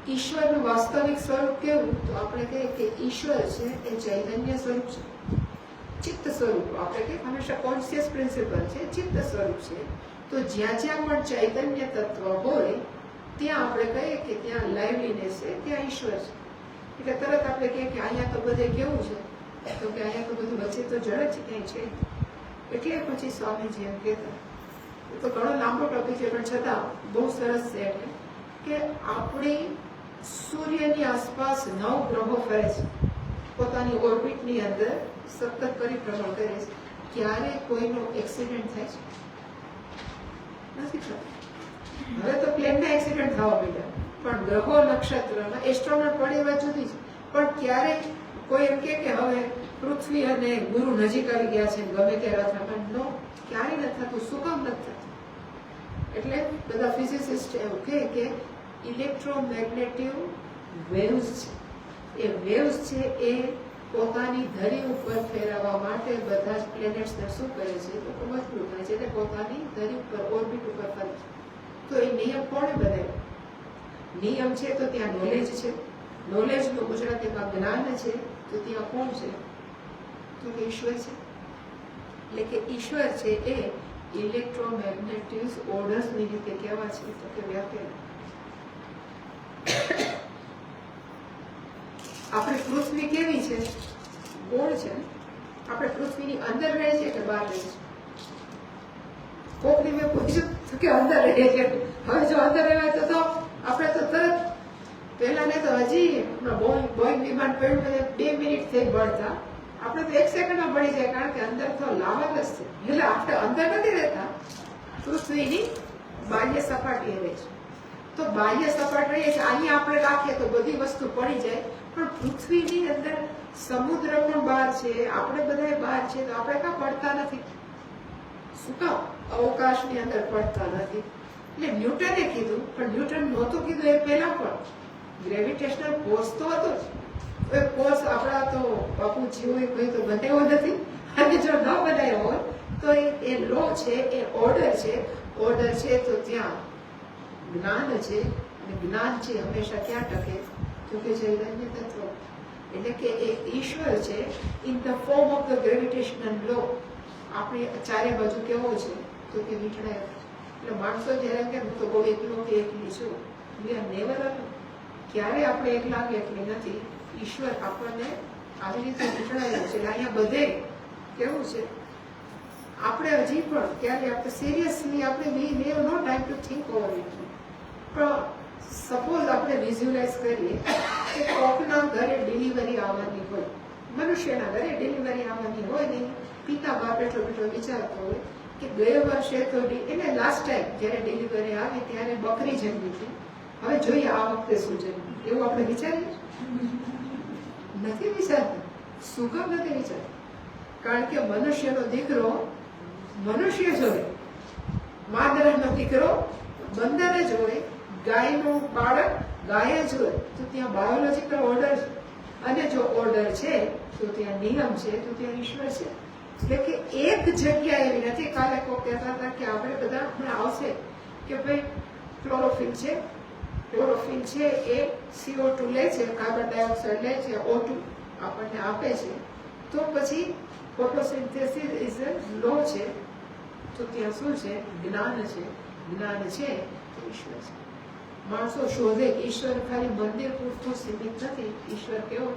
ઈશ્વરનું વાસ્તવિક સ્વરૂપ કેવું? તો આપણે કહીએ કે ઈશ્વર છે એ ચૈતન્ય સ્વરૂપ છે, ચિત્ત સ્વરૂપ. આપણે કહીએ હંમેશા કોન્શિયસ પ્રિન્સિપલ છે, ચિત્ત સ્વરૂપ છે. તો જ્યાં જ્યાં પણ ચૈતન્ય તત્વ હોય ત્યાં આપણે કહીએ કે ત્યાં લાઇવલીનેસ છે, ત્યાં ઈશ્વર છે. એટલે તરત આપણે કહીએ કે અહીંયા તો બધે કેવું છે? તો કે અહીંયા તો બધું વચ્ચે તો જળ જ ક્યાંય છે. એટલે પછી સ્વામીજી એમ કહેતા, તો ઘણો લાંબો ટોપિક છે પણ છતાં બહુ સરસ છે. એટલે કે આપણી સૂર્યની આસપાસ 9 ગ્રહો ફરે છે, પોતાની ઓર્બિટની અંદર સતત પરિભ્રમણ કરે છે. ક્યારે કોઈનો એક્સિડન્ટ થાય છે? નથી થતો. હવે તો પ્લેનના એક્સિડન્ટ થવા માંડ્યા, પણ ગ્રહો નક્ષત્રમાં એસ્ટ્રોનોટ પડે એ વાત જુદી છે. પણ ક્યારેક કોઈ એમ કે હવે પૃથ્વી અને ગુરુ નજીક આવી ગયા છે, ગમે ત્યારે અથવા નો, ક્યારેય નથી થતું. શું કામ નથી થતું? એટલે બધા ફિઝિસિસ્ટ એવું કે ઇલેક્ટ્રોમેગ્નેટિક વેવ્સ છે, એ વેવ્સ છે એ પોતાની ધરી ઉપર ફેરવવા માટે બધા જ પ્લેનેટ્સને શું કરે છે તો મજબૂર થાય છે, એટલે પોતાની ધરી ઉપર ઓર્બિટ ઉપર ફરે છે. તો એ નિયમ કોણે બનાવ્યો? નિયમ છે તો ત્યાં નોલેજ છે. નોલેજનું ગુજરાતીમાં જ્ઞાન છે, તો ત્યાં કોણ છે? તો કે ઈશ્વર છે. એટલે કે ઈશ્વર છે એ ઇલેક્ટ્રોમેગ્નેટિક ઓર્ડર્સની રીતે કેવા છે તો કે વ્યાપેલા. આપણે પૃથ્વી કેવી છે? ગોળ છે. આપણે પૃથ્વીની અંદર રહે છે કે બહાર રહે છે? કોકની મેં પૂછ્યું કે અંદર રહે છે. હવે જો અંદર રહેવાય તો આપણે તો તરત પહેલા ને તો હજી બોઈંગ વિમાન પડ્યું 2 મિનિટ થઈ બળતા, આપણે તો 1 સેકન્ડમાં પડી જાય, કારણ કે અંદર તો લાવક જ છે. એટલે આપણે અંદર નથી રહેતા, પૃથ્વીની બાહ્ય સપાટીએ રહે છે. તો બાહ્ય સપાટ રહીએ છીએ, અહીંયા આપણે રાખીએ તો બધી વસ્તુ પડી જાય, પણ પૃથ્વીની અંદર સમુદ્ર પણ બહાર છે, આપણે બધા બહાર છે, તો આપણે કાં પડતા નથી? શું કામ અવકાશની અંદર પડતા નથી? એટલે ન્યૂટને કીધું, પણ ન્યૂટન નહોતું કીધું એ પહેલા પણ ગ્રેવિટેશનલ ફોર્સ તો હતો જ. એ ફોર્સ આપણા તો બાપુ જીવો કોઈ તો બનાવ્યો નથી, અને જો ન બનાવ્યો હોય તો એ લો છે, એ ઓર્ડર છે, તો ત્યાં જ્ઞાન છે, અને જ્ઞાન છે હંમેશા ક્યાં ટકે? તો કે ચૈતન્ય તત્વ, એટલે કે એ ઈશ્વર છે in the form of the gravitational law. આપણી ચારે બાજુ કેવો છે? તો કે વીંટળાય. એટલે માણસો જયારે કે હું તો બહુ એકલો કે એકલી છું, વી આર નેવર અલોન. ક્યારે આપણે એકલા કે એકલી નથી. ઈશ્વર આપણને આવી રીતે વીંટળાયેલો છે. અહીંયા બધે કેવું છે? આપણે હજી પણ ક્યારે આપણે સિરિયસલી આપણે we have no time to think over it. પણ સપોઝ આપણે વિઝ્યુલાઇઝ કરીએ કે કોકના ઘરે ડિલિવરી આવવાની હોય, મનુષ્યના ઘરે ડિલિવરી આવવાની હોય ને પિતા બાપ એટલો વિચારતો હોય કે ગયા વર્ષે તો એટલે લાસ્ટ ટાઈમ જયારે ડિલિવરી આવી ત્યારે બકરી જન્મી હતી, હવે જોઈએ આ વખતે શું જન્મી, એવું આપણે વિચારીએ? નથી વિચારતા. શું કામ નથી વિચારતા? કારણ કે મનુષ્યનો દીકરો મનુષ્ય જોડે, માદરનો દીકરો બંદર જ હોય, ગાયનું બાળક ગાય જ હોય, તો ત્યાં બાયોલોજીકલ ઓર્ડર છે. અને જો ઓર્ડર છે તો ત્યાં નિયમ છે, તો ત્યાં ઈશ્વર છે. એટલે કે એક જગ્યા એવી નથી. કાલે કોઈ કહેતા હતા કે આપણે બધા હમણાં આવશે કે ભાઈ ક્લોરોફિલ છે, એ CO2 લે છે, કાર્બન ડાયોક્સાઇડ લે છે, O2 આપણને આપે છે, તો પછી ફોટોસિન્થેસિસ ઇઝ અ લો છે, તો ત્યાં શું છે? જ્ઞાન છે. જ્ઞાન છે તો ઈશ્વર છે. માણસો શોધે ઈશ્વર ખાલી મંદિર પૂરતું સીમિત નથી. ઈશ્વર કેવો?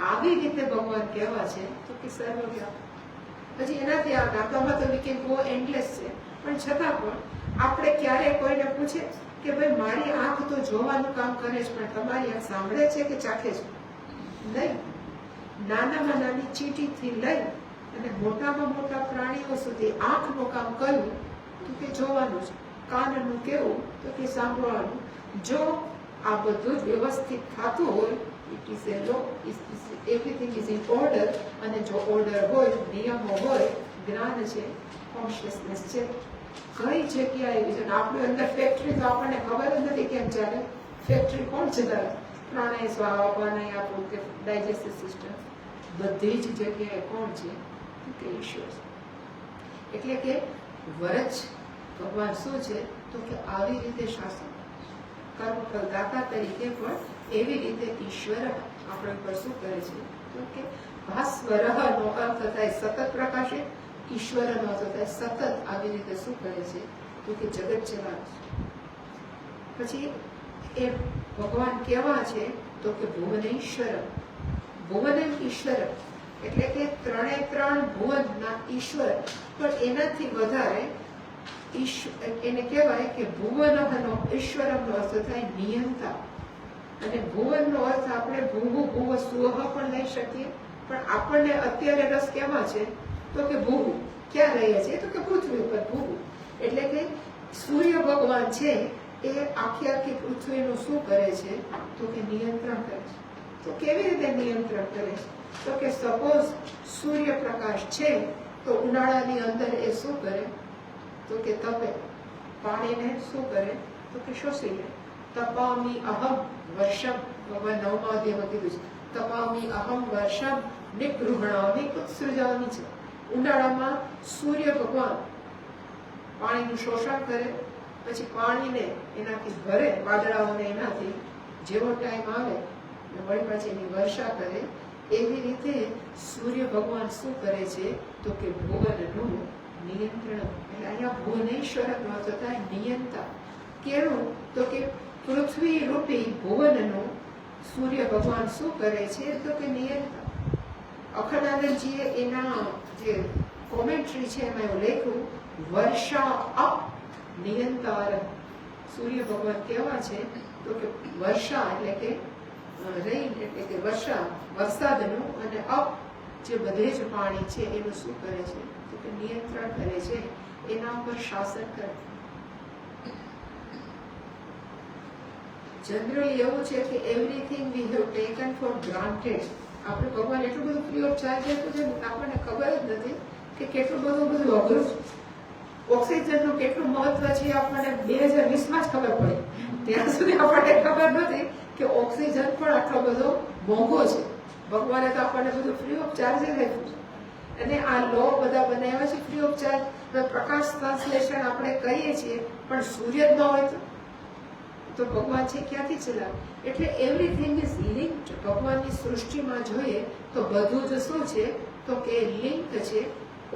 આવી રીતે ભગવાન કેવા છે? તો કે સર્વવ્યાપક. પછી એનાથી આ દાખલામાં તો વી કેન ગો એન્ડલેસ છે, પણ છતાં પણ આપણે ક્યારે કોઈને પૂછે કે ભાઈ મારી આંખ તો જોવાનું કામ કરે છે, પણ તમારી આંખ સાંભળે છે કે ચાખે છે? નહીં. નાનામાં નાની ચીંટીથી લઈ અને મોટામાં મોટા પ્રાણીઓ સુધી આંખનું કામ કર્યું તો કે જોવાનું છે. કાનનું કેવું? તો કે સાંભળવાનું. જો આ બધું જ વ્યવસ્થિત થતું હોય, it is a law, everything is in order. અને જો ઓર્ડર હોય, નિયમો હોય, જ્ઞાન છે, કોન્શિયસનેસ છે, કઈ જગ્યાએ એવી છે? આપણી અંદર ફેક્ટરી તો આપણને ખબર જ નથી કેમ ચાલે. ફેક્ટરી કોણ ચલાવે? પ્રાણાય સ્વાહા પાનાય આપણું કે ડાયજેસ્ટિવ સિસ્ટમ, બધી જ જગ્યાએ કોણ છે? કે ઈશ્વર છે. એટલે કે વરજ ભગવાન શું છે? તો કે આવી રીતે શાસન કર્મફળ દાતા તરીકે પણ એવી રીતે ઈશ્વર આપણે ઉપર શું કરે છે? તો કે ભાસ્વરઃ નો અર્થ થાય સતત પ્રકાશિત, ઈશ્વર નો અર્થ થાય સતત આવી રીતે શું કરે છે? તો કે જગત ચલાવે છે. પછી એ ભગવાન કેવા છે? તો કે ભુવનેશ્વર. ભુવન ઈશ્વર એટલે કે ત્રણે ત્રણ ભુવનના ઈશ્વર, પણ એનાથી વધારે એને કહેવાય કે ભુવનઃ ઈશ્વરનો અર્થ થાય નિયંતા. અને ભુવનનો અર્થ આપણે ભૂવું ભુવ સુવહ પણ લઈ શકીએ, પણ આપણને અત્યારે રસ કેમાં છે? તો કે ભૂવું. ક્યાં રહીએ છીએ? તો કે પૃથ્વી ઉપર ભૂવું. એટલે કે સૂર્ય ભગવાન છે એ આખી આખી પૃથ્વીનું શું કરે છે? તો કે નિયંત્રણ કરે છે. તો કેવી રીતે નિયંત્રણ કરે છે? તો કે સપોઝ સૂર્યપ્રકાશ છે તો ઉનાળાની અંદર એ શું કરે? તો કે તપે. પાણીને શું કરે? તો કે શોષી લે. તપામી અહમ વર્ષમ, ભગવાન 9મા અધ્યાયમાં કીધું છે, તપામી અહમ વર્ષમ નિગૃહણામિ ઉત્સૃજામિ છે. ઉનાળામાં સૂર્ય ભગવાન પાણીનું શોષણ કરે, પછી પાણીને એનાથી ભરે, વાદળાઓને એનાથી જેવો ટાઈમ આવે વળી પાછી એની વર્ષા કરે. એવી રીતે સૂર્ય ભગવાન શું કરે છે? તો કે ભુવનનું નિયંત્રણ. એટલે અહીંયા ભુવનેશ્વર નો અર્થ થાય નિયંતા. કેવું? તો કે પૃથ્વી રૂપી ભુવનનું સૂર્ય ભગવાન શું કરે છે? તો કે નિયંતા. અખંડાનંદજીએ એના જે કોમેન્ટ્રી છે એમાં એવું લખ્યું, વર્ષા અપ નિયંતાર. સૂર્ય ભગવાન કેવા છે? તો કે વર્ષા એટલે કે રેઇન એટલે કે વર્ષા, વરસાદનું, અને અપ જે બધે જ પાણી છે એનું શું કરે છે? તો કે નિયંત્રણ કરે છે, એના ઉપર શાસન કરે. જનરલી એવું છે કે everything we have taken four granted. આપણે ભગવાન એટલું બધું ફ્રી ઓફ ચાર્જ આપ્યું છે, આપણને ખબર જ નથી કે કેટલું બધું અઘરું છે. ઓક્સિજનનું કેટલું મહત્વ છે આપણને 2020માં જ ખબર પડી. ત્યાં સુધી આપણને ખબર નથી કે ઓક્સિજન પણ આટલો બધો મોંઘો છે. ભગવાને તો આપણને બધું ફ્રી ઓફ ચાર્જ આપ્યું છે. અને આ લો બધા બનાવ્યા છે free of charge. Prakash translation આપણે કહીએ છીએ, પણ સૂર્ય જ ન હોય તો ભગવાન છે ક્યાંથી ચલાવે? એટલે એવરીથિંગ ઇઝ લિંક્ડ. ભગવાનની સૃષ્ટિમાં જોઈએ તો બધું જ શું છે તો કે લિંક છે,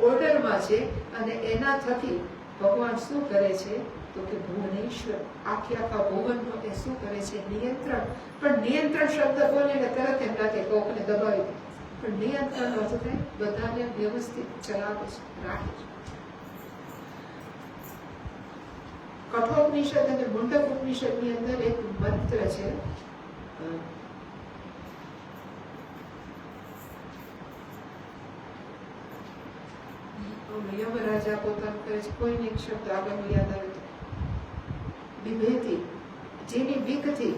ઓર્ડરમાં છે. અને એના થકી ભગવાન શું કરે છે તો કે ભુવનેશ્વર, આખા ભુવનનો એ શું કરે છે? નિયંત્રણ. પણ નિયંત્રણ શબ્દ બોલે ને તરત એમ લાગે કોકને દબાવી દે, પણ નિયંત્રણ અર્થ થાય બધાને વ્યવસ્થિત ચલાવે છે, રાખે છે. કઠોપનિષદ અને મુંડક ઉપનિષદની અંદર એક મંત્ર છે, યમરાજા પોતાનું કહે છે, કોઈને એક શબ્દ આગળનો યાદ આવે તો, બિભેતી, જેની બીકથી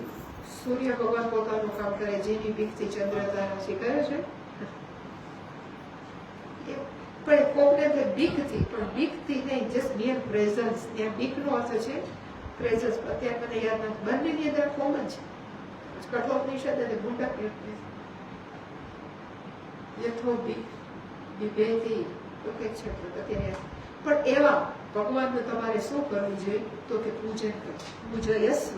સૂર્ય ભગવાન પોતાનું કામ કરે, જેની બીકથી ચંદ્ર તારા છે, કરે છે. પણ કોકને બીકથી, પણ બીકથી નહીં, જસ્ટ નિયર પ્રેઝન્સ. ત્યાં બીકનો અર્થ છે પ્રેઝન્સ. અત્યારે મને યાદ નથી. બંનેની અંદર કોમન છે. કઠોપનિષદ અને મુંડક યથો બિભેતી તો કે છે. પણ એવા ભગવાનનું તમારે શું કરવું જોઈએ તો કે પૂજન કરવું. પૂજયસ્વ.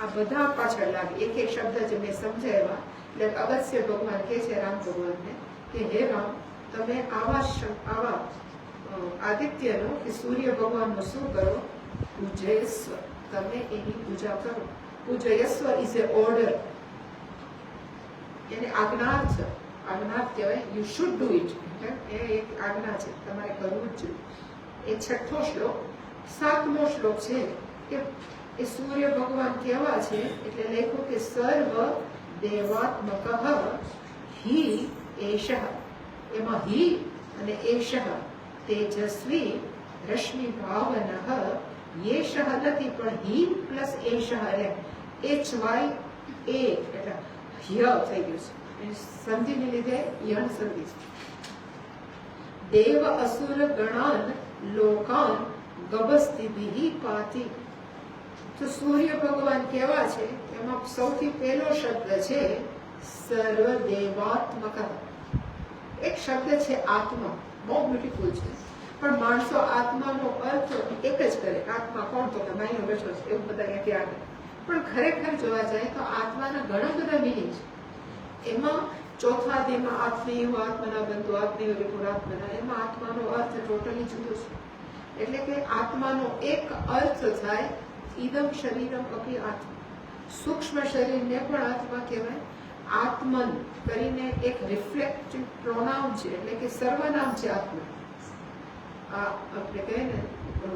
આ બધા પાછળ લાગે. એક એક શબ્દ જે મેં સમજાવ્યા એટલે અવશ્ય ભગવાન કહે છે રામ ભગવાનને કે હે રામ, તમે આવા આદિત્યનો કે સૂર્ય ભગવાનનો શું કરો? પૂજયસ્વ. તમે એની પૂજા કરો. પૂજયસ્વ ઇઝ એ ઓર્ડર. એને આજ્ઞાર્થ કહેવાય. You should do it. એ એક આજ્ઞા છે, તમારે કરવું જ જોઈએ. એ 6થો શ્લોક. 7મો શ્લોક છે કે એ સૂર્ય ભગવાન કેવા છે એટલે લખ્યું કે સર્વ દેવાત્મક હિ એષઃ. એમાં હિ અને એષઃ તેજસ્વી રશ્મિ ભાવનઃ. યેષઃ નથી પણ હિ પ્લસ એષઃ એટલે HY એટલે હ્ય થઈ ગયું છે. સંધિને લીધે યણ સંધિ છે. દેવ અસુર ગણાન લોકાન ગબસ્તિભિ પાતિ. તો સૂર્ય ભગવાન કેવા છે? એમાં સૌથી પહેલો શબ્દ છે સર્વદેવાત્મક. એક શબ્દ છે આત્મા. બહુ બ્યુટીફુલ છે. પણ માણસો આત્માનો અર્થ એક જ કરે. આત્મા કોણ? તો કે માયનો બેઠો છે, એવું બધા અહીંયાથી આવે. પણ ખરેખર જોવા જાય તો આત્માના ઘણા બધા મિનિંગ છે. એમાં ચોથા અધ્યાયમાં આત્મેય આત્મના બંધુ આત્મેય વિપુરાત્મના, એમાં આત્માનો અર્થ ટોટલી જુદો છે. એટલે કે આત્માનો એક અર્થ થાય ઇદમ શરીરમ અપી આત્મા. સૂક્ષ્મ શરીરને પણ આત્મા કહેવાય. આત્મન કરીને એક રિફ્લેક્ટિવ પ્રોનાઉન છે, એટલે કે સર્વનામ છે આત્મા. આ આપણે કહીએ ને,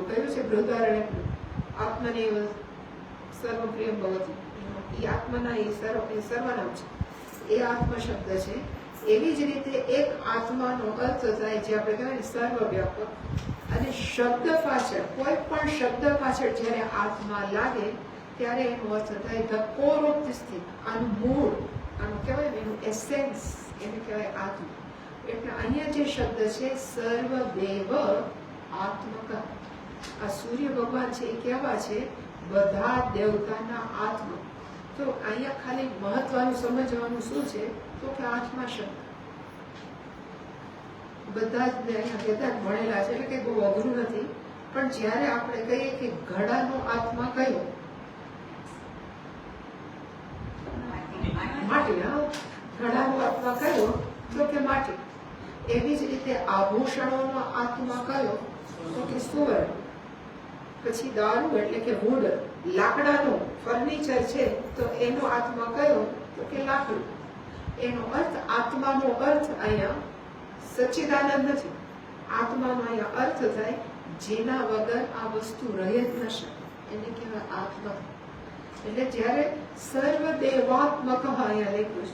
કહ્યું છે બૃહદારણ્યકનું, આત્મનેવ સર્વપ્રિયમ ભવતિ. એ આત્મના એ સર્વનામ છે. એ આત્મ શબ્દ છે. એવી જ રીતે એક આત્માનો અર્થ થાય જે આપણે કહેવાય ને સર્વવ્યાપક. અને શબ્દ પાછળ, કોઈ પણ શબ્દ પાછળ જ્યારે આત્મા લાગે ત્યારે એનો અર્થ થાય the core of this thing. આનું મૂળ, આનું કહેવાય ને એનું એસેન્સ, એને કહેવાય આત્મા. એટલે અહીંયા જે શબ્દ છે સર્વદેવ આત્મક. આ સૂર્ય ભગવાન છે એ કેવા છે? બધા દેવતાના આત્મા. તો અહીંયા ખાલી મહત્વનું સમજવાનું શું છે તો કે આત્મા શબ્દ બધા જ અહીંયા બધા જ ભણેલા છે, એટલે કે બહુ અઘરું નથી. પણ જ્યારે આપણે કહીએ કે ઘડાનો આત્મા કયો? માટી. હા, ઘડાનો આત્મા કયો તો કે માટી. એવી જ રીતે આભૂષણોનો આત્મા કયો તો કે સુવર્ણ. પછી દારૂ એટલે કે વુડ, લાકડાનું ફર્નિચર છે તો એનો આત્મા કયો તો કે લાકડું. એનો અર્થ, આત્માનો અર્થ અહીંયા સચ્ચિદાનંદ નથી. આત્માનો અહીંયા અર્થ થાય જેના વગર આ વસ્તુ રહે જ ન શકે, એને કહેવાય આત્મા. એટલે જ્યારે સર્વદેવાત્મક અહીંયા લખ્યું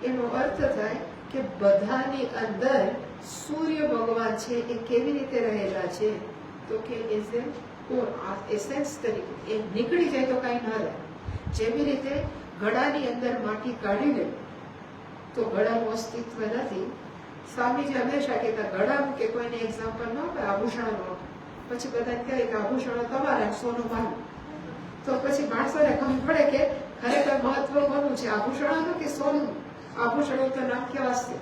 છે એનો અર્થ થાય કે બધાની અંદર સૂર્ય ભગવાન છે એ કેવી રીતે રહેલા છે તો કે એઝ એ કોર, એસેન્સ તરીકે. એ નીકળી જાય તો કાંઈ ન રહે. જેવી રીતે ઘડાની અંદર માટી કાઢી લે તો ઘડાનું અસ્તિત્વ નથી. સ્વામીજી હંમેશા કહેતા ઘડાનું કે કોઈને એક્ઝામ્પલ ન આપે, આભૂષણો પછી બધા કહે કે આભૂષણો તમારા, સોનું મારું. તો પછી માણસોને ખબર પડે કે ખરેખર મહત્વ કોનું છે, આભૂષણોનું કે સોનું? આભૂષણો તો નામ કેવા છે,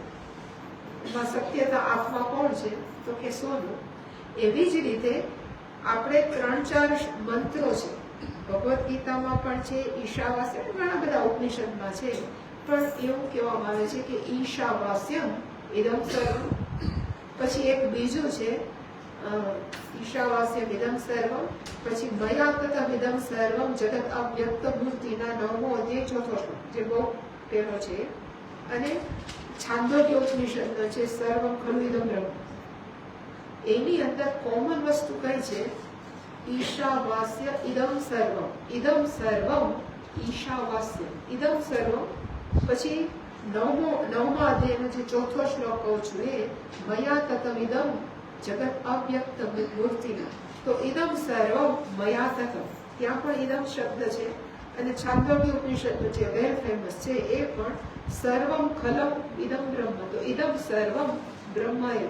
એમાં સત્યતા આત્મા કોણ છે? તો કે સોનું. એવી જ રીતે આપણે 3-4 મંત્રો છે, ભગવદ્ ગીતામાં પણ છે, ઈશાવાસ્ય ઘણા બધા ઉપનિષદમાં છે, પણ એવું કહેવામાં આવે છે કે ઈશાવાસ્યમ ઇદમ સર્વમ. પછી એક બીજું છે ઈશાવાસ્યમ ઇદમ સર્વમ, પછી મયા તતમ ઇદમ સર્વમ જગત અવ્યક્ત મૂર્તિના 9મો અધ્યાય 4થો શ્લોક, જે બહુ પહેલો છે. અને છાંદોગ્ય ઉપનિષદનો છે સર્વમ ખલુ ઇદમ બ્રહ્મ. એની અંદર કોમન વસ્તુ કઈ છે? ઈશાવાસ્ય ઇદમ સર્વમ. ઇદમ સર્વમ ઈશાવાસ્ય ઇદમ સર્વમ. પછી 9મા અધ્યાયનો જે 4થો શ્લોક કહું છું એ મયા તતમ ઇદમ જગત અવ્યક્ત મૂર્તિના. તો ઇદમ સર્વમ મયા તતમ, ત્યાં પણ ઇદમ શબ્દ છે. અને છાંદોગ્ય ઉપનિષદનો જે વેલ ફેમસ છે એ પણ સર્વમ ખલમ ઇદમ બ્રહ્મ. તો ઇદમ સર્વમ બ્રહ્મય.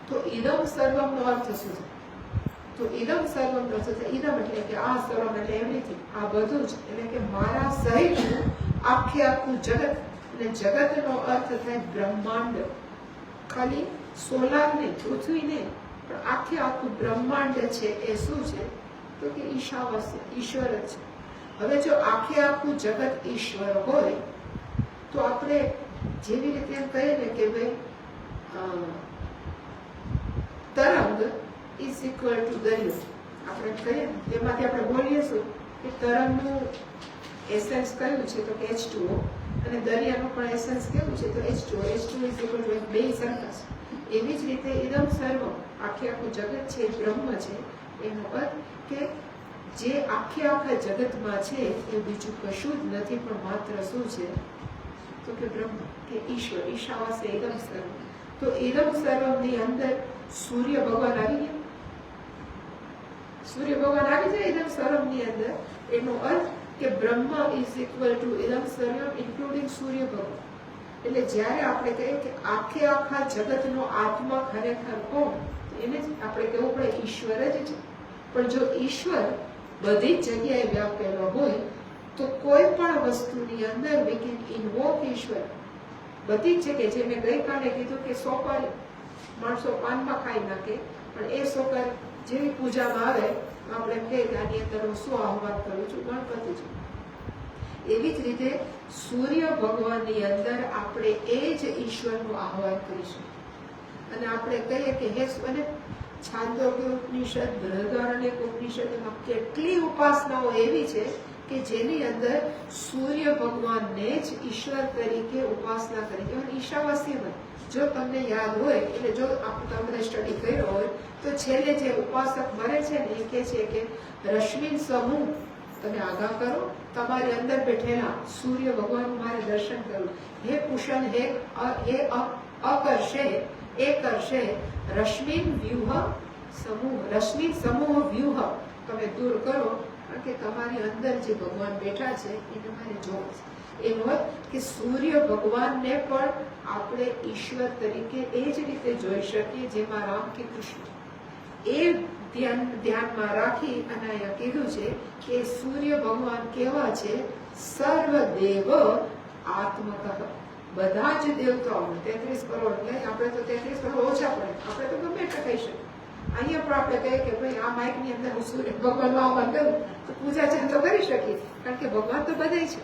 તો ઇદમ સર્વમ નો અર્થ શું છે? તો ઇદમ સર્વમ નો અર્થ છે ઇદમ એટલે કે આ, સર્વમ એટલે એવરીથિંગ, આ બધું જ, એટલે કે મારા સહિત આખે આખું જગત. અને જગતનો અર્થ થાય બ્રહ્માંડ. ખાલી સોલાર ને, પૃથ્વી ને, પણ આખે આખું બ્રહ્માંડ છે એ શું છે? તો કે ઈશાવાસ્ય, ઈશ્વર જ છે. હવે જો આખે આખું જગત ઈશ્વર હોય તો આપણે જેવી રીતે એમ કહીએ ને કે ભાઈ તરંગ ઇઝ ઇક્વલ ટુ દરિયો, આપણે કહીએ તેમાંથી આપણે બોલીએ શું કે તરંગનું એસેન્સ કયું છે? તો કે H2O. અને દરિયાનું પણ એસેન્સ કેવું છે? તો H2O. H2O is equal to, બે સરખા છે. એવી જ રીતે ઇદમ સર્વ, આખે આખું જગત છે બ્રહ્મ છે. એનો અર્થ કે જે આખે આખા જગતમાં છે એ બીજું કશું જ નથી, પણ માત્ર શું છે? તો કે બ્રહ્મ, કે ઈશ્વર. ઈશાવાસ્ય ઇદમ સર્વ. તો ઇદમ સર્વની અંદર સૂર્ય ભગવાન આવી ગયા. સૂર્ય ભગવાન આવી જાય ઇદમ સર્વની અંદર. એનો અર્થ કે બ્રહ્મ ઇઝ ઇક્વલ ટુ ઇદમ સર્વ ઇન્ક્લુડિંગ સૂર્ય ભગવાન. એટલે જ્યારે આપણે કહીએ કે આખે આખા જગતનો આત્મા ખરેખર કોણ? એને જ આપણે કહેવું પડે ઈશ્વર જ છે. પણ જો ઈશ્વર બધી જ જગ્યાએ વ્યાપેલો હોય તો કોઈ પણ વસ્તુની અંદર વી કેન ઇન્વોક ઈશ્વર. બધી જ જગ્યાએ, જે મેં ગઈકાલે કીધું કે સોપારી માણસો પાનમાં ખાઈ નાખે, પણ એ સોપારી જેવી પૂજામાં આવે આપણે કહીએ કે આની અંદર હું શું આહ્વાન કરું છું? ગણપતિ છે. એવી જ રીતે સૂર્ય ભગવાનની અંદર આપણે એ જ ઈશ્વરનું આહ્વાન કરીશું. અને આપણે કહીએ કે હે, અને છાંદોગ્ય ઉપનિષદ, બૃહદારણ્યક ઉપનિષદમાં કેટલી ઉપાસનાઓ એવી છે કે જેની અંદર સૂર્ય ભગવાનને જ ઈશ્વર તરીકે ઉપાસના કરી છે. ઈશાવાસ્યમાં જો તમને યાદ હોય, એટલે જો તમે સ્ટડી કર્યો હોય તો છેલ્લે જે ઉપાસક મરે છે ને એ કહે છે કે રશ્મિન સમૂહ તમે આગા કરો, તમારી અંદર બેઠેલા સૂર્ય ભગવાનનું મારે દર્શન કરવું. હે પુષણ, હે અકર્ષે એ કરશે રશ્મિન વ્યુહ સમૂહ. રશ્મિન સમૂહ વ્યુહ તમે દૂર કરો, કારણ કે તમારી અંદર જે ભગવાન બેઠા છે એને મારે જોવું છે. એનો અર્થ કે સૂર્ય ભગવાનને પણ આપણે ઈશ્વર તરીકે એ જ રીતે જોઈ શકીએ જેમાં રામ કે કૃષ્ણ. એ ધ્યાનમાં રાખી અને અહીંયા કીધું છે કે સૂર્ય ભગવાન કેવા છે? સર્વદેવ આત્મકઃ. બધા જ દેવતાઓ 33 કરોડ, એટલે આપણે તો 33 કરોડ ઓછા પડે, આપણે તો ગમે તે કહી શકીએ. અહીંયા પણ આપણે કહીએ કે ભાઈ આ માઇકની અંદર હું સૂર્ય ભગવાનનું આહ્વાન કરું તો પૂજા ચાંદ તો કરી શકીએ, કારણ કે ભગવાન તો બધા છે.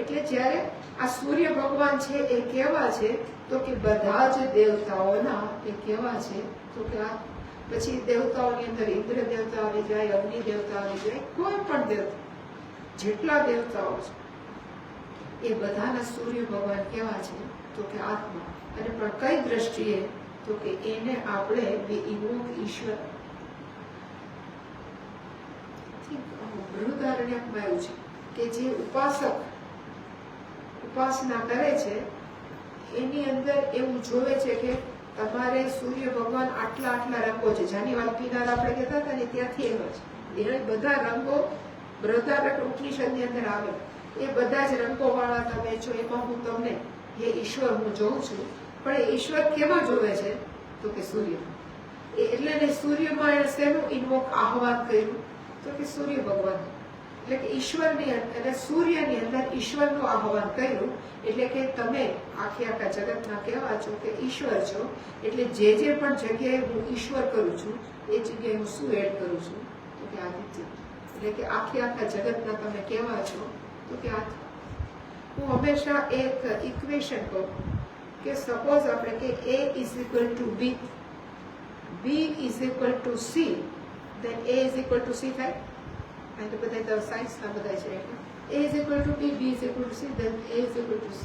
એટલે જ્યારે આ સૂર્ય ભગવાન છે એ કેવા છે? તો કે બધા જ દેવતાઓના એ કેવા છે? તો કે આ પછી દેવતાઓની અંદર ઇન્દ્ર દેવતા આવી જાય, અગ્નિ દેવતા આવી જાય, કોઈ પણ દેવતા, જેટલા દેવતાઓ છે એ બધાના સૂર્ય ભગવાન કેવા છે? તો કે આત્મા. અને પણ કઈ દ્રષ્ટિએ? તો કે એને આપણે ઇન્વોક ઈશ્વર. બૃહદારણ્યકમાં એવું છે કે જે ઉપાસક ઉપાસના કરે છે એની અંદર એવું જોવે છે કે તમારે સૂર્ય ભગવાન આટલા આટલા રંગો છે. જાની વાત પીનાર આપણે કહેતા હતા ને ત્યાંથી એમ જ એ બધા રંગો બૃહદારણ્યક ઉપનિષદની અંદર આવે. એ બધા જ રંગોવાળા તમે જો, એમાં હું તમને એ ઈશ્વર હું જોઉં છું, પણ એ ઈશ્વર કેવા જોવે છે? તો કે સૂર્ય. એટલે ને સૂર્યમાં એને શેનું ઇન્વોક આહવાન કર્યું? તો કે સૂર્ય ભગવાન. એટલે કે ઈશ્વરની અને સૂર્યની અંદર ઈશ્વરનું આહવાન કર્યું. એટલે કે તમે આખા જગતના કહેવા છો કે ઈશ્વર છો. એટલે જે પણ જગ્યાએ હું ઈશ્વર કરું છું એ જગ્યાએ હું શું એડ કરું છું? તો કે આદિત્ય. એટલે કે આખા જગતના તમે કેવા છો? તો કે આ. હું હંમેશા એક ઇક્વેશન કહું કે સપોઝ આપણે કે A is equal to B, B is equal to C, then A is equal to C થાય. અને બધા સાયન્સના બધા છે એટલે A is equal to B, B is equal to C, then A is equal to C.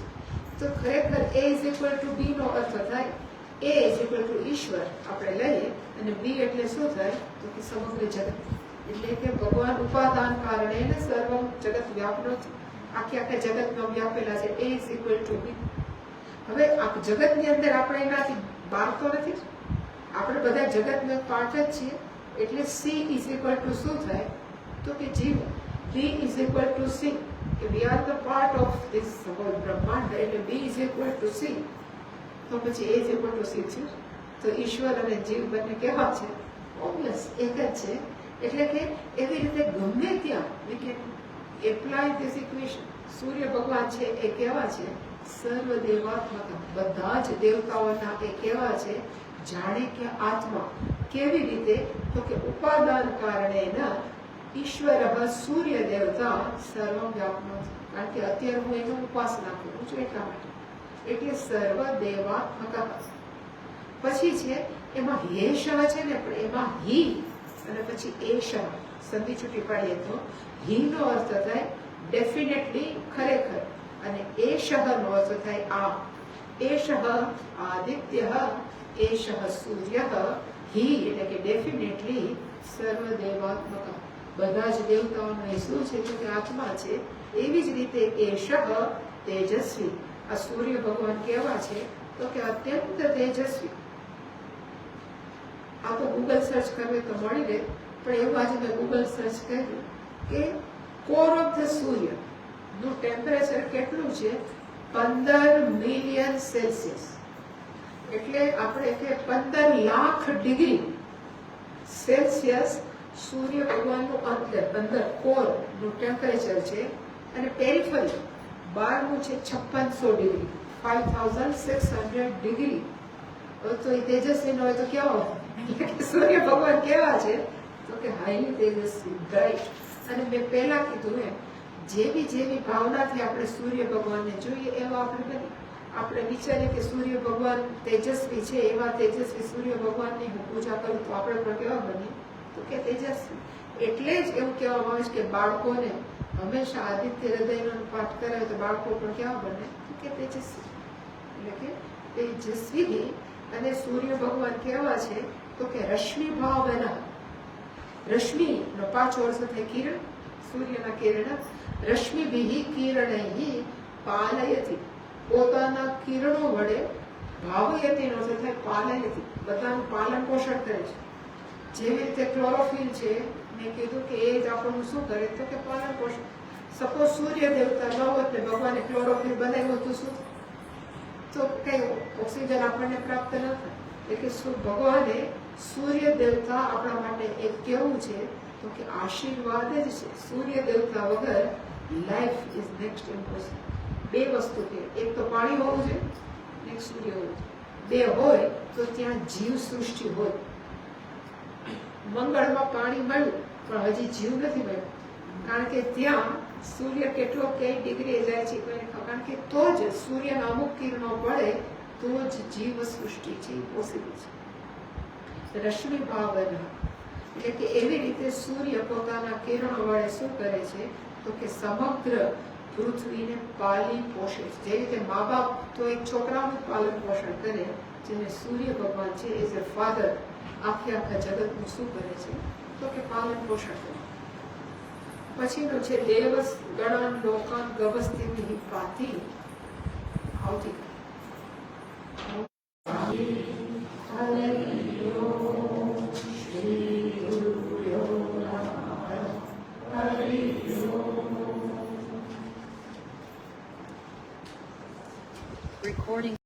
તો ખરેખર A is equal to B નો અર્થ થાય A is equal to ઈશ્વર આપણે લઈએ, અને B એટલે શું થાય? તો કે સમગ્ર જગત. એટલે કે ભગવાન ઉપાદાન કારણે એને સર્વ જગત વ્યાપનો આખા જગતમાં વ્યાપેલા છે. A is equal to B. હવે આ જગતની અંદર આપણે એનાથી બહાર તો નથી, આપણે બધા જગતનો પાર્ટ જ છીએ. એટલે C is equal to શું થાય? તો કે જીવ. B is equal to C, કે we are the part of this whole બ્રહ્માંડ. એટલે B is equal to C, તો પછી A is equal to C છે. તો ઈશ્વર અને જીવ બંને કેવા છે? ઓબ્વિયસ એક જ છે. એટલે કે એવી રીતે ગમે ત્યાં we can apply this equation. સૂર્ય ભગવાન છે એ કેવા છે? સર્વ દેવાત્મક. બધા જ દેવતાઓના એ કેવા છે? જાણે કે આત્મા. કેવી રીતે? તો કે ઉપાદાન કારણે ના ઈશ્વર સૂર્ય દેવતા સર્વવ્યાપનો છે. કારણ કે અત્યારે હું એનો ઉપાસના કરું છું એટલા માટે. એટલે સર્વ દેવાત્મક. પછી છે એમાં હેશ છે ને, પણ એમાં હી અને પછી એશ સંધિ છૂટી પાડીએ તો હી નો અર્થ થાય ડેફિનેટલી, ખરેખર, અને એશ નો અર્થ થાય આ. એશ આદિત્ય, એશ સૂર્ય, હી એટલે કે ડેફિનેટલી સર્વ દેવાત્મક. બધા જ દેવતાઓનો એ શું છે? તો કે આત્મા છે. એવી જ રીતે એશ તેજસ્વી. આ સૂર્ય ભગવાન કેવા છે? તો કે અત્યંત તેજસ્વી. આ તો ગૂગલ સર્ચ કરવે તો મળી રહે, પણ એવું આજે મેં ગૂગલ સર્ચ કર્યું કે કોર ઓફ ધ સૂર્ય નું ટેમ્પરેચર કેટલું છે? 15 મિલિયન સેલ્સિયસ. એટલે આપણે કે 15 લાખ ડિગ્રી સેલ્સિયસ સૂર્ય ભગવાનનું અંદર કોર નું ટેમ્પરેચર છે. અને પેરિફરી બહારનું છે 5600 ડિગ્રી, 5600 ડિગ્રી. તો એ તેજસ્વી નો હોય તો કેવા હોય? સૂર્ય ભગવાન કેવા છે? તો કે હાઈલી તેજસ્વી, બ્રાઇટ. અને મેં પહેલા કીધું એમ, જેવી ભાવનાથી આપણે સૂર્ય ભગવાનને જોઈએ એવા આપણે બની. આપણે વિચારીએ કે સૂર્ય ભગવાન તેજસ્વી છે, એવા તેજસ્વી સૂર્ય ભગવાનની હું પૂજા કરું તો આપણે પણ કેવા બનીએ? તો કે તેજસ્વી. એટલે જ એવું કહેવામાં આવે છે કે બાળકોને હંમેશા આદિત્ય હૃદયનો પાઠ કરાવે તો બાળકો પણ કેવા બને? તો કે તેજસ્વી. એટલે કે તેજસ્વી. અને સૂર્ય ભગવાન કેવા છે? તો કે રશ્મિ ભાવના. રશ્મિ નો પાછો અર્થ થાય કિરણ, સૂર્યના કિરણ. રશ્મિભિઃ કિરણૈઃ પાલયતિ. પોતાના કિરણો વડે ભાવયતિ નો અર્થ થાય પાલયતિ. બધાનું પાલન પોષણ કરે છે. જેવી રીતે ક્લોરોફિલ છે, મેં કીધું કે એ જ આપણું શું કરે? તો કે પાલન પોષણ. સપોઝ સૂર્ય દેવતા ન હોત ને ભગવાને ક્લોરોફિલ બનાવ્યું તો શું? તો કઈ ઓક્સિજન આપણને પ્રાપ્ત ન થાય. એટલે ભગવાને સૂર્ય દેવતા આપણા માટે એક કેવું છે? તો કે આશીર્વાદ જ છે. સૂર્ય દેવતા વગર લાઈફ ઇઝ નેક્સ્ટ ઇમ્પોસિબલ. બે વસ્તુ કે એક તો પાણી હોવું જોઈએ, એક સૂર્ય હોવું જોઈએ. બે હોય તો ત્યાં જીવ સૃષ્ટિ હોય. મંગળમાં પાણી મળ્યું પણ હજી જીવ નથી મળ્યું, કારણ કે ત્યાં સૂર્ય કેટલો કઈ ડિગ્રી જાય છે કોઈને ખબર. કારણ કે તો જ સૂર્યના અમુક કિરણો પડે તો જ જીવ સૃષ્ટિ છે પોસિબલ છે. રશ્મિ ભાવના. એટલે કે એવી રીતે સૂર્ય પોતાના કિરણો વડે શું કરે છે? તો કે સમગ્ર પૃથ્વીને પાલી પોષે છે. જે રીતે મા બાપ તો એક છોકરાનું પાલન પોષણ કરે, જેને સૂર્ય ભગવાન છે એઝ એ ફાધર આખા જગતનું શું કરે છે? તો કે પાલન પોષણ કરે. પછીનું છે દેવસ ગણાન લોકાન ગવસ્તિમિઃ પાતિ આવતી. Recording